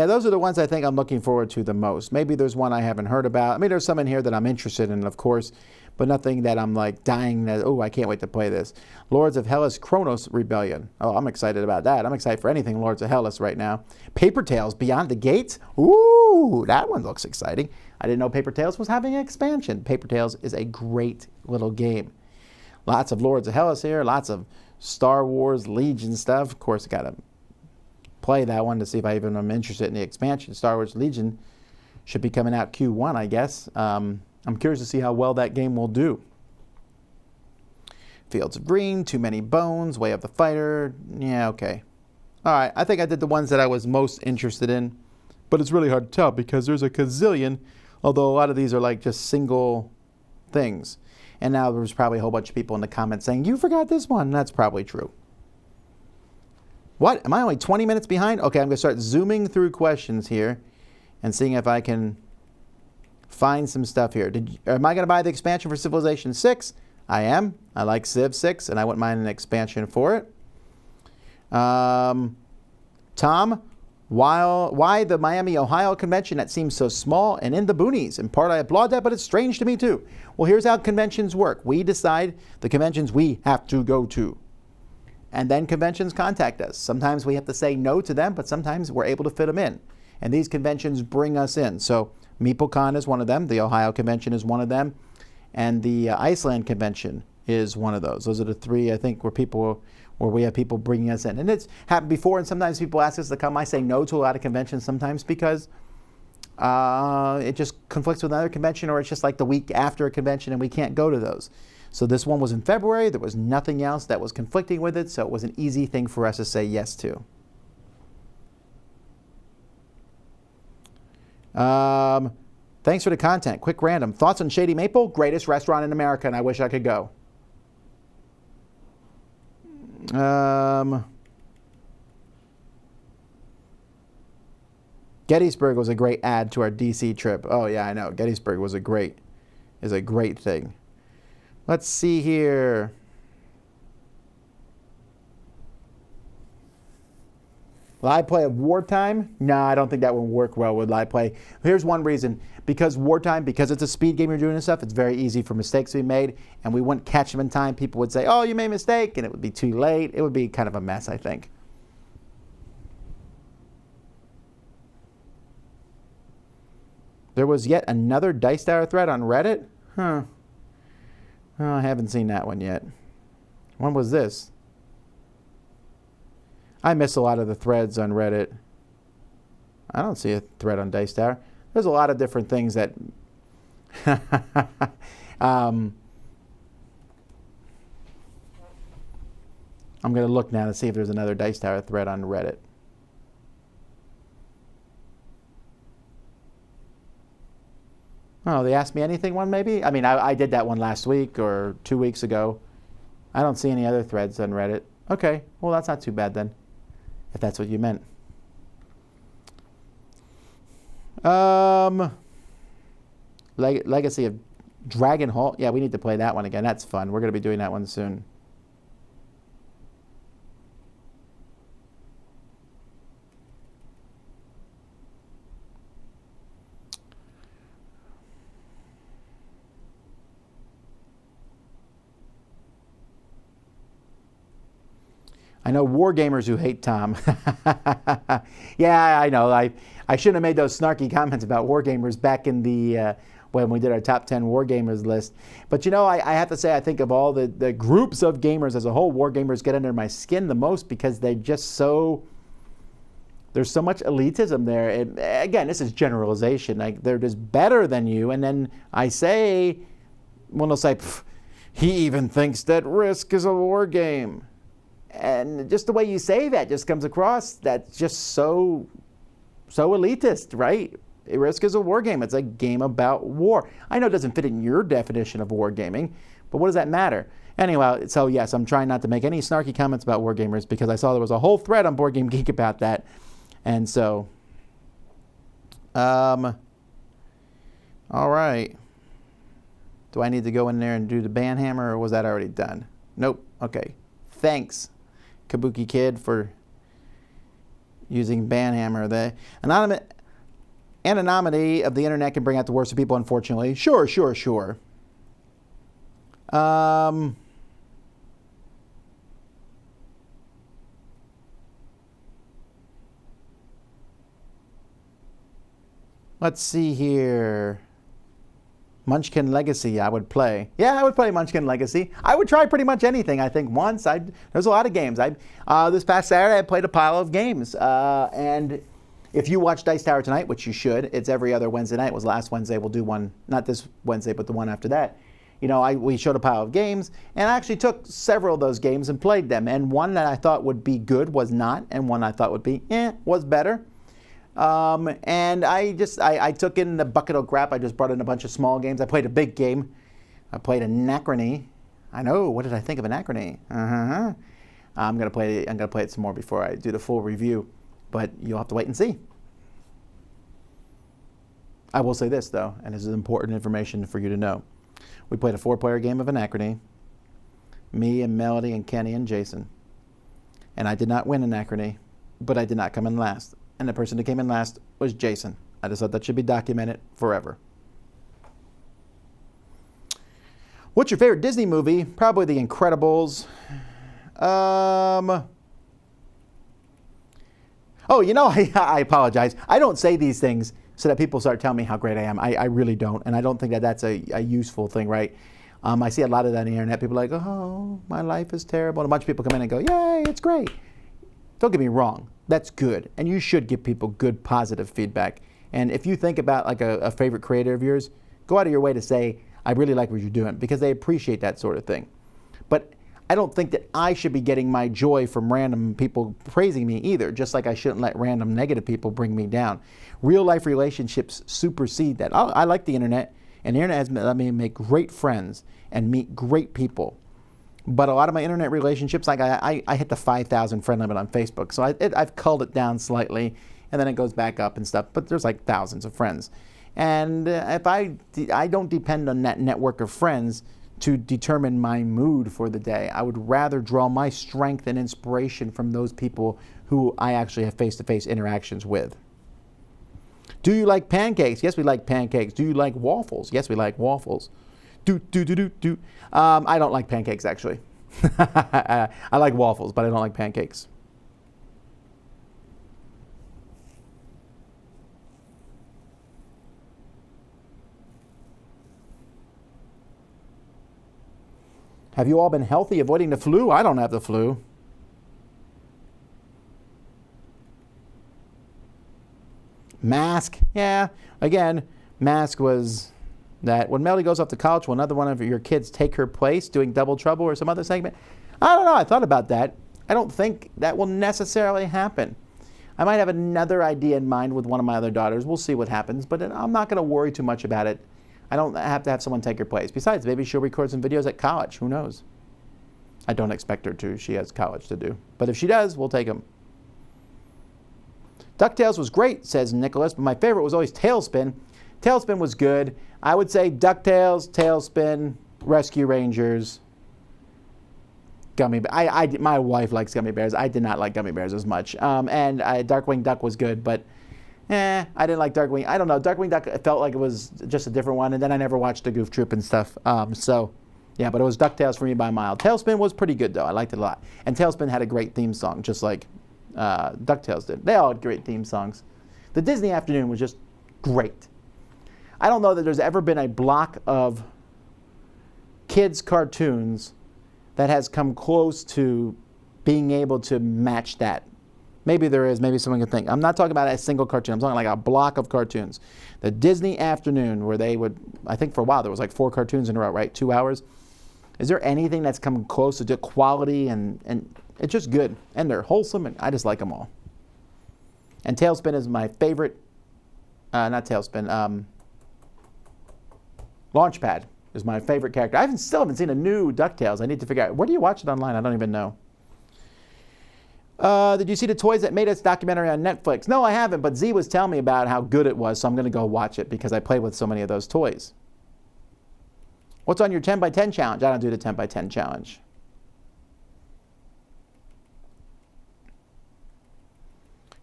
those are the ones I think I'm looking forward to the most. Maybe there's one I haven't heard about. I mean, there's some in here that I'm interested in, of course, but nothing that I'm like dying that, oh, I can't wait to play this. Lords of Hellas Chronos Rebellion. Oh, I'm excited about that. I'm excited for anything Lords of Hellas right now. Paper Tales Beyond the Gates. Ooh, that one looks exciting. I didn't know Paper Tales was having an expansion. Paper Tales is a great little game. Lots of Lords of Hellas here. Lots of Star Wars Legion stuff. Of course, I got to play that one to see if I even am interested in the expansion. Star Wars Legion should be coming out Q1, I guess. I'm curious to see how well that game will do. Fields of Green, Too Many Bones, Way of the Fighter. Yeah, okay. All right, I think I did the ones that I was most interested in, but it's really hard to tell because there's a gazillion, although a lot of these are like just single things. And now there's probably a whole bunch of people in the comments saying, you forgot this one. That's probably true. What? Am I only 20 minutes behind? Okay, I'm going to start zooming through questions here and seeing if I can find some stuff here. Am I going to buy the expansion for Civilization 6? I am. I like Civ 6, and I wouldn't mind an expansion for it. Tom, why the Miami, Ohio convention that seems so small and in the boonies? In part, I applaud that, but it's strange to me, too. Well, here's how conventions work. We decide the conventions we have to go to. And then conventions contact us. Sometimes we have to say no to them, but sometimes we're able to fit them in. And these conventions bring us in. So MeepleCon is one of them. The Ohio convention is one of them. And the Iceland convention is one of those. Those are the 3, I think, where we have people bringing us in. And it's happened before, and sometimes people ask us to come. I say no to a lot of conventions sometimes because it just conflicts with another convention, or it's just like the week after a convention and we can't go to those. So this one was in February. There was nothing else that was conflicting with it, so it was an easy thing for us to say yes to. Thanks for the content. Quick random. Thoughts on Shady Maple? Greatest restaurant in America, and I wish I could go. Gettysburg was a great add to our DC trip. Oh yeah, I know. Gettysburg is a great thing. Let's see here. Live play of wartime? No, I don't think that would work well with live play. Here's one reason. Because wartime, because it's a speed game you're doing and stuff, it's very easy for mistakes to be made, and we wouldn't catch them in time. People would say, oh, you made a mistake, and it would be too late. It would be kind of a mess, I think. There was yet another Dice Tower thread on Reddit? Huh. Oh, I haven't seen that one yet. When was this? I miss a lot of the threads on Reddit. I don't see a thread on Dice Tower. There's a lot of different things that... I'm going to look now to see if there's another Dice Tower thread on Reddit. Oh, the Ask Me Anything one maybe? I mean, I did that one last week or 2 weeks ago. I don't see any other threads on Reddit. Okay, well, that's not too bad then, if that's what you meant. Legacy of Dragon Hall. Yeah, we need to play that one again. That's fun. We're going to be doing that one soon. I know war gamers who hate Tom. Yeah, I know. I shouldn't have made those snarky comments about war gamers back in the when we did our top 10 war gamers list. But you know, I have to say, I think of all the groups of gamers as a whole, war gamers get under my skin the most because they're just so... There's so much elitism there. And again, this is generalization. Like, they're just better than you. And then I say, one will say, he even thinks that Risk is a war game. And just the way you say that just comes across that's just so elitist, right? Risk is a war game. It's a game about war. I know it doesn't fit in your definition of war gaming, but what does that matter? Anyway, so yes, I'm trying not to make any snarky comments about war gamers because I saw there was a whole thread on Board Game Geek about that. And so, all right. Do I need to go in there and do the banhammer, or was that already done? Nope. Okay. Thanks, Kabuki Kid, for using banhammer. The anonymity of the internet can bring out the worst of people, unfortunately. Sure. Let's see here. Munchkin Legacy, I would play. Yeah, I would play Munchkin Legacy. I would try pretty much anything. I think once, there's a lot of games. This past Saturday, I played a pile of games. And if you watch Dice Tower tonight, which you should, it's every other Wednesday night. It was last Wednesday. We'll do one, not this Wednesday, but the one after that. You know, we showed a pile of games, and I actually took several of those games and played them. And one that I thought would be good was not, and one I thought would be, was better. And I took in the bucket of crap. I just brought in a bunch of small games. I played a big game. I played Anachrony. I know. What did I think of Anachrony? I'm gonna play it some more before I do the full review, but you'll have to wait and see. I will say this though, and this is important information for you to know. We played a 4-player game of Anachrony. Me and Melody and Kenny and Jason. And I did not win Anachrony, but I did not come in last. And the person that came in last was Jason. I just thought that should be documented forever. What's your favorite Disney movie? Probably The Incredibles. Oh, you know, I apologize. I don't say these things so that people start telling me how great I am. I really don't. And I don't think that that's a useful thing, right? I see a lot of that on the internet. People are like, oh, my life is terrible. And a bunch of people come in and go, yay, it's great. Don't get me wrong. That's good. And you should give people good, positive feedback. And if you think about like a favorite creator of yours, go out of your way to say, I really like what you're doing, because they appreciate that sort of thing. But I don't think that I should be getting my joy from random people praising me either, just like I shouldn't let random negative people bring me down. Real life relationships supersede that. I like the internet, and the internet has let me make great friends and meet great people. But a lot of my internet relationships, like I hit the 5,000 friend limit on Facebook, so I've culled it down slightly, and then it goes back up and stuff. But there's like thousands of friends, and if I don't depend on that network of friends to determine my mood for the day. I would rather draw my strength and inspiration from those people who I actually have face-to-face interactions with. Do you like pancakes? Yes, we like pancakes. Do you like waffles? Yes, we like waffles. I don't like pancakes, actually. I like waffles, but I don't like pancakes. Have you all been healthy, avoiding the flu? I don't have the flu. Mask, yeah. Again, Mask was that when Melody goes off to college, will another one of your kids take her place doing Double Trouble or some other segment? I don't know. I thought about that. I don't think that will necessarily happen. I might have another idea in mind with one of my other daughters. We'll see what happens, but I'm not going to worry too much about it. I don't have to have someone take her place. Besides, maybe she'll record some videos at college. Who knows? I don't expect her to. She has college to do. But if she does, we'll take them. DuckTales was great, says Nicholas, but my favorite was always Tailspin. Tailspin was good. I would say DuckTales, Tailspin, Rescue Rangers, Gummy Bears. My wife likes Gummy Bears. I did not like Gummy Bears as much. And Darkwing Duck was good, but I didn't like Darkwing. I don't know. Darkwing Duck felt like it was just a different one, and then I never watched the Goof Troop and stuff. Yeah, but it was DuckTales for me by a mile. Tailspin was pretty good, though. I liked it a lot. And Tailspin had a great theme song, just like DuckTales did. They all had great theme songs. The Disney Afternoon was just great. I don't know that there's ever been a block of kids' cartoons that has come close to being able to match that. Maybe there is. Maybe someone can think. I'm not talking about a single cartoon. I'm talking like a block of cartoons. The Disney Afternoon, where they would, I think for a while there was like 4 cartoons in a row, right? 2 hours. Is there anything that's come close to quality and it's just good, and they're wholesome, and I just like them all. And Tailspin is my favorite. Not Tailspin. Launchpad is my favorite character. I still haven't seen a new DuckTales. I need to figure out, where do you watch it online? I don't even know. Did you see the Toys That Made Us documentary on Netflix? No, I haven't, but Z was telling me about how good it was, so I'm going to go watch it because I play with so many of those toys. What's on your 10 by 10 challenge? I don't do the 10 by 10 challenge.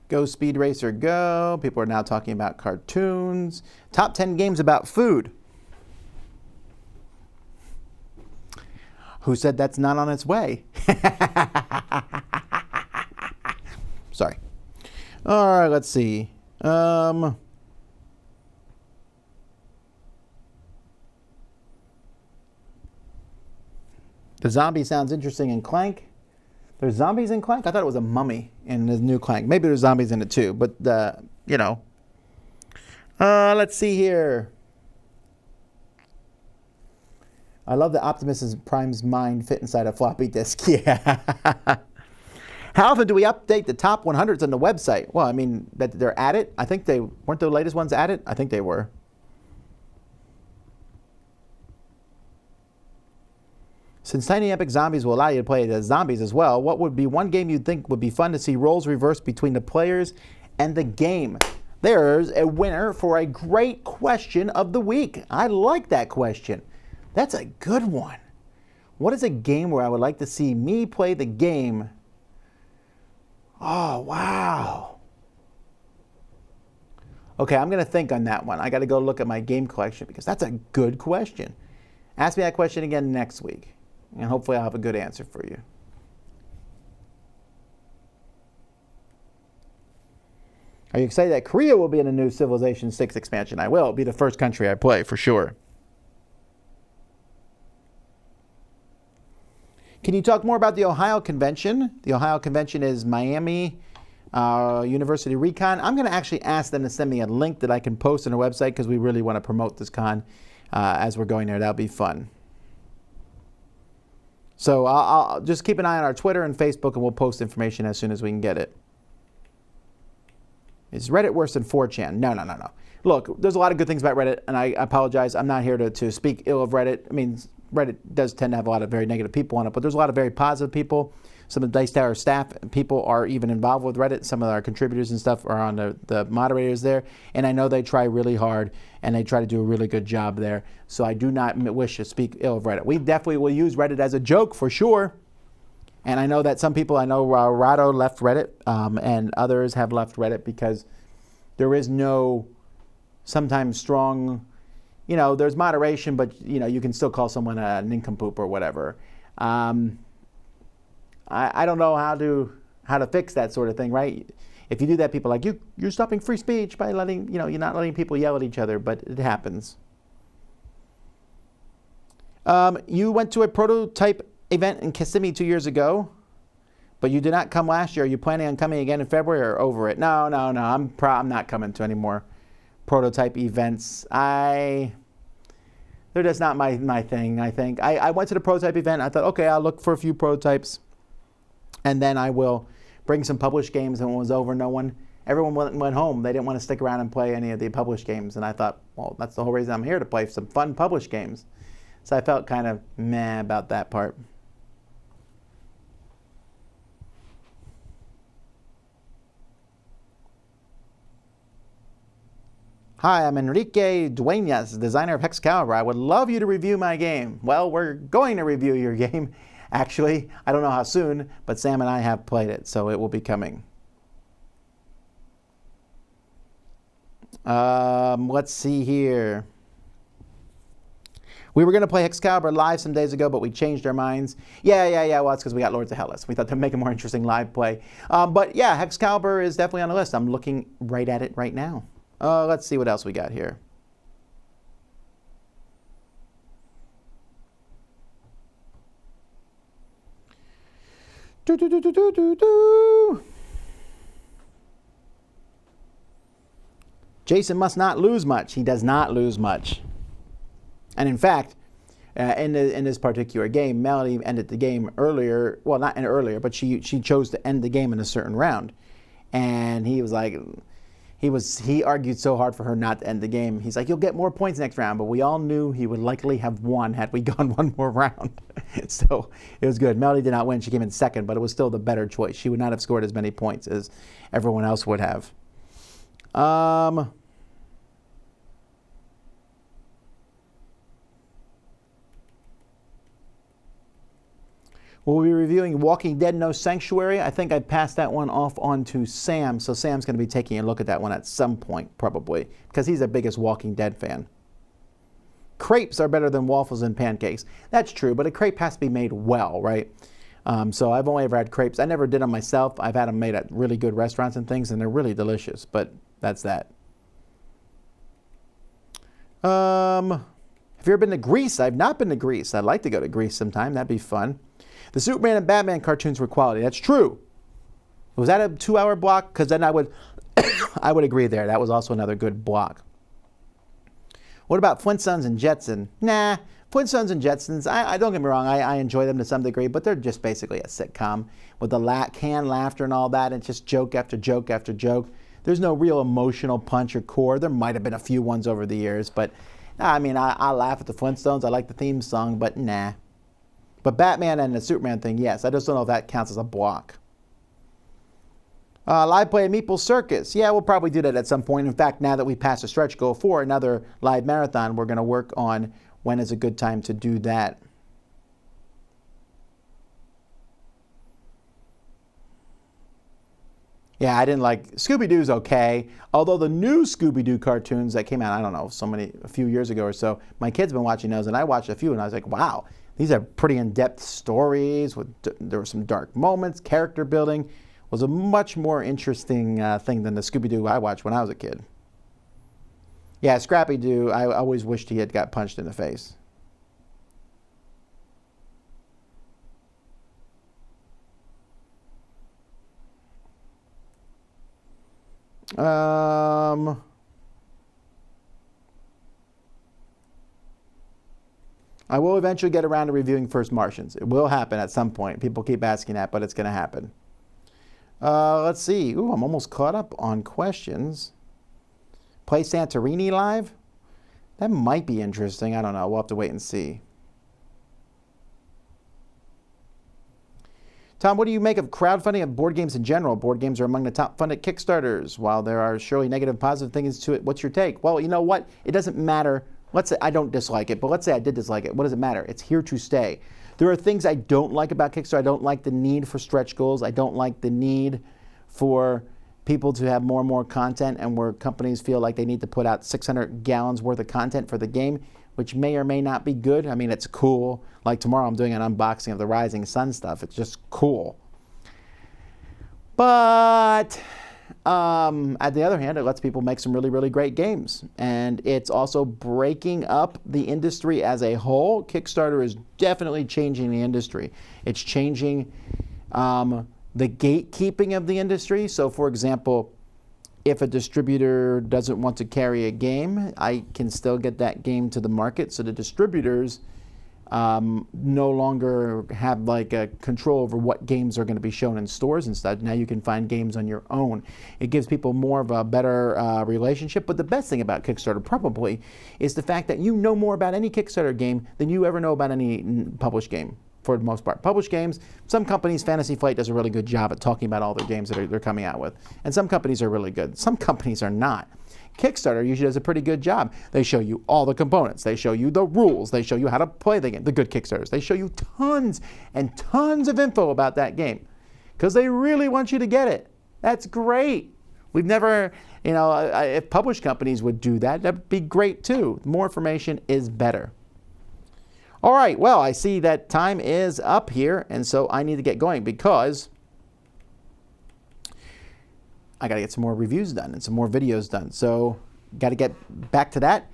Go Speed Racer Go. People are now talking about cartoons. Top 10 games about food. Who said that's not on its way? Sorry. All right, let's see. The zombie sounds interesting in Clank. There's zombies in Clank? I thought it was a mummy in the new Clank. Maybe there's zombies in it too, but, you know. Let's see here. I love that Optimus Prime's mind fit inside a floppy disk. Yeah. How often do we update the top 100s on the website? Well, I mean, that they're at it. I think they weren't the latest ones at it. I think they were. Since Tiny Epic Zombies will allow you to play as zombies as well, what would be one game you'd think would be fun to see roles reversed between the players and the game? There's a winner for a great question of the week. I like that question. That's a good one. What is a game where I would like to see me play the game? Oh, wow. Okay, I'm going to think on that one. I got to go look at my game collection because that's a good question. Ask me that question again next week, and hopefully I'll have a good answer for you. Are you excited that Korea will be in a new Civilization 6 expansion? I will. It'll be the first country I play, for sure. Can you talk more about the Ohio Convention? The Ohio Convention is Miami University Recon. I'm going to actually ask them to send me a link that I can post on their website because we really want to promote this con as we're going there. That'll be fun. So I'll just keep an eye on our Twitter and Facebook, and we'll post information as soon as we can get it. Is Reddit worse than 4chan? No. Look, there's a lot of good things about Reddit, and I apologize. I'm not here to speak ill of Reddit. I mean, Reddit does tend to have a lot of very negative people on it, but there's a lot of very positive people. some of the Dice Tower staff people are even involved with Reddit. Some of our contributors and stuff are on the moderators there, and I know they try really hard and they try to do a really good job there. So I do not wish to speak ill of Reddit. We definitely will use Reddit as a joke for sure. And I know that some people, I know Rado left Reddit, and others have left Reddit because there is no sometimes strong, there's moderation, but you can still call someone a nincompoop or whatever. I don't know how to fix that sort of thing, right? If you do that, people are like, you're stopping free speech by letting, you're not letting people yell at each other, but it happens. You went to a prototype event in Kissimmee 2 years ago, but you did not come last year. Are you planning on coming again in February or over it? No. I'm not coming to any more prototype events. They're just not my thing, I think. I went to the prototype event. I thought, okay, I'll look for a few prototypes, and then I will bring some published games. And when it was over, everyone went home. They didn't want to stick around and play any of the published games. And I thought, well, that's the whole reason I'm here, to play some fun published games. So I felt kind of meh about that part. Hi, I'm Enrique Dueñas, designer of Excalibur. I would love you to review my game. Well, we're going to review your game, actually. I don't know how soon, but Sam and I have played it, so it will be coming. Let's see here. We were going to play Excalibur live some days ago, but we changed our minds. Yeah. Well, it's because we got Lords of Hellas. We thought to make a more interesting live play. But yeah, Excalibur is definitely on the list. I'm looking right at it right now. Let's see what else we got here. Jason must not lose much. He does not lose much. And in fact, in this particular game, Melody ended the game earlier. Well, not earlier, but she chose to end the game in a certain round. And he was like, he argued so hard for her not to end the game. He's like, you'll get more points next round. But we all knew he would likely have won had we gone one more round. So it was good. Melody did not win. She came in second, but it was still the better choice. She would not have scored as many points as everyone else would have. We'll be reviewing Walking Dead No Sanctuary. I think I passed that one off on to Sam, so Sam's going to be taking a look at that one at some point, probably, because he's the biggest Walking Dead fan. Crepes are better than waffles and pancakes. That's true, but a crepe has to be made well, right? So I've only ever had crepes. I never did them myself. I've had them made at really good restaurants and things, and they're really delicious, but that's that. Have you ever been to Greece? I've not been to Greece. I'd like to go to Greece sometime. That'd be fun. The Superman and Batman cartoons were quality. That's true. Was that a 2-hour block? Because then I would agree there. That was also another good block. What about Flintstones and Jetsons? Nah, Flintstones and Jetsons, I don't get me wrong, I enjoy them to some degree, but they're just basically a sitcom with the canned laughter and all that, and just joke after joke after joke. There's no real emotional punch or core. There might have been a few ones over the years, but I mean, I laugh at the Flintstones. I like the theme song, but nah. But Batman and the Superman thing, yes. I just don't know if that counts as a block. Live play at Meeple Circus. Yeah, we'll probably do that at some point. In fact, now that we passed the stretch goal for another live marathon, we're going to work on when is a good time to do that. Yeah, I didn't like Scooby-Doo's okay. Although the new Scooby-Doo cartoons that came out, I don't know, a few years ago or so, my kids have been watching those, and I watched a few, and I was like, wow, these are pretty in-depth stories. There were some dark moments, character building. Was a much more interesting thing than the Scooby-Doo I watched when I was a kid. Yeah, Scrappy-Doo, I always wished he had got punched in the face. I will eventually get around to reviewing First Martians. It will happen at some point. People keep asking that, but it's going to happen. Let's see. Ooh, I'm almost caught up on questions. Play Santorini live? That might be interesting. I don't know. We'll have to wait and see. Tom, what do you make of crowdfunding of board games in general? Board games are among the top funded Kickstarters. While there are surely negative and positive things to it, what's your take? Well, you know what? It doesn't matter. Let's say I don't dislike it, but let's say I did dislike it. What does it matter? It's here to stay. There are things I don't like about Kickstarter. I don't like the need for stretch goals. I don't like the need for people to have more and more content, and where companies feel like they need to put out 600 gallons worth of content for the game, which may or may not be good. I mean, it's cool. Like tomorrow I'm doing an unboxing of the Rising Sun stuff. It's just cool. But at the other hand, it lets people make some really, really great games. And it's also breaking up the industry as a whole. Kickstarter is definitely changing the industry. It's changing the gatekeeping of the industry. So for example, if a distributor doesn't want to carry a game, I can still get that game to the market. So the distributors no longer have like a control over what games are going to be shown in stores and stuff. Now you can find games on your own. It gives people more of a better relationship. But the best thing about Kickstarter probably is the fact that you know more about any Kickstarter game than you ever know about any published game. For the most part. Published games, some companies, Fantasy Flight does a really good job at talking about all their games that they're coming out with. And some companies are really good. Some companies are not. Kickstarter usually does a pretty good job. They show you all the components. They show you the rules. They show you how to play the game, the good Kickstarters. They show you tons and tons of info about that game because they really want you to get it. That's great. We've never, you know, if published companies would do that, that'd be great too. More information is better. All right, well, I see that time is up here, and so I need to get going because I got to get some more reviews done and some more videos done. So got to get back to that.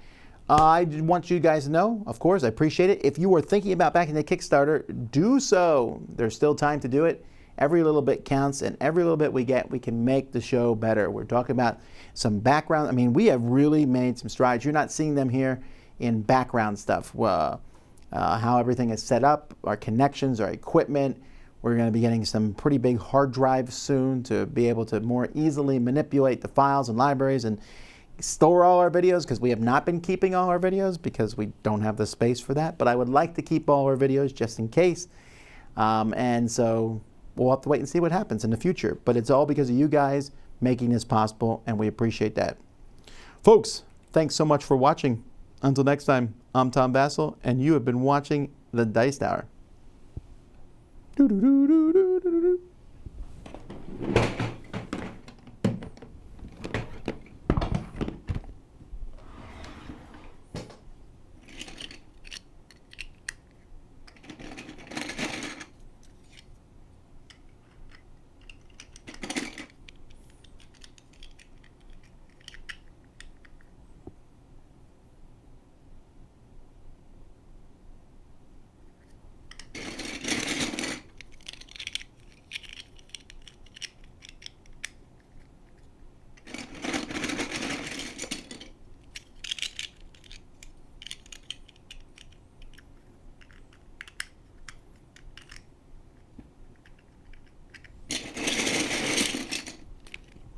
I want you guys to know, of course, I appreciate it. If you are thinking about backing the Kickstarter, do so. There's still time to do it. Every little bit counts, and every little bit we get, we can make the show better. We're talking about some background. I mean, we have really made some strides. You're not seeing them here in background stuff. How everything is set up, our connections, our equipment. We're going to be getting some pretty big hard drives soon to be able to more easily manipulate the files and libraries and store all our videos, because we have not been keeping all our videos because we don't have the space for that. But I would like to keep all our videos just in case. And so we'll have to wait and see what happens in the future. But it's all because of you guys making this possible, and we appreciate that. Folks, thanks so much for watching. Until next time, I'm Tom Vasel, and you have been watching The Dice Tower.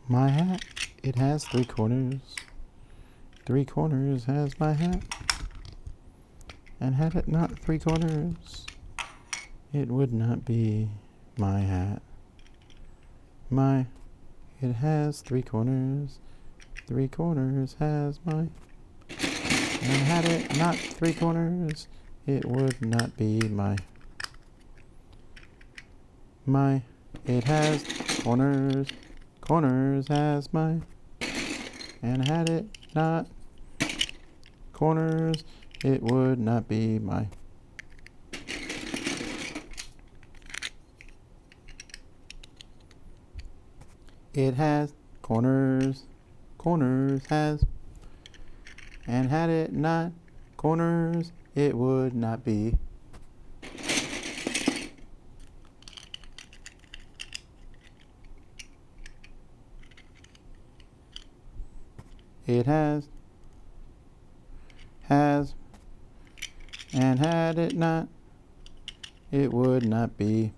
My hat, it has 3 corners. 3 corners has my hat. And had it not 3 corners, it would not be my hat. It has 3 corners. 3 corners has my. And had it not 3 corners, it would not be my. It has corners. Corners has my, and had it not corners, it would not be my. It has corners, corners has, and had it not corners, it would not be. It has, and had it not, it would not be.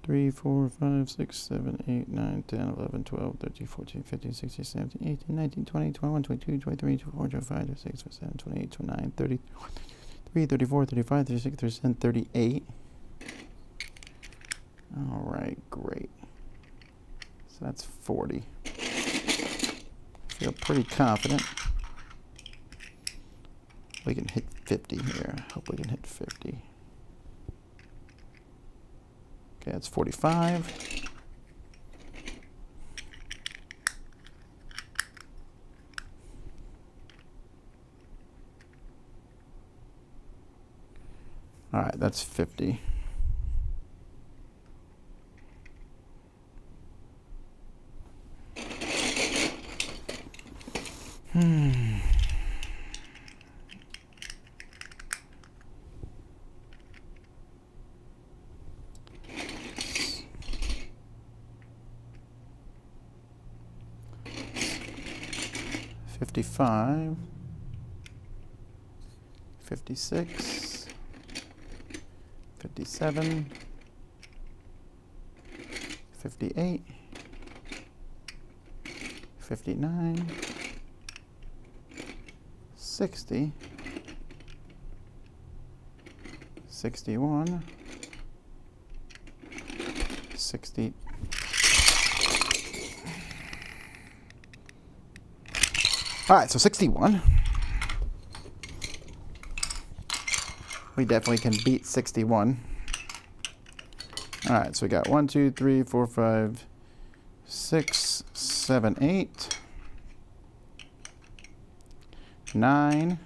3, 4, 5, 6, 7, 8, 9, 10, 11, 12, 13, 14, 15, 16, 17, 18, 19, 20, 21, 22, 23, 24, 25, 26, 27, 28, 29, 30, 33, 34, 35, 36, 37, 38. All right, great. So that's 40. Feel pretty confident. We can hit 50 here. Hope we can hit 50. Okay, that's 45. All right, that's 50. Hmm. $55, $56, $57, $58, $59, $60, $61, $60. All right, so 61. We definitely can beat 61. All right, so we got 1, 2, 3, 4, 5, 6, 7, 8, 9,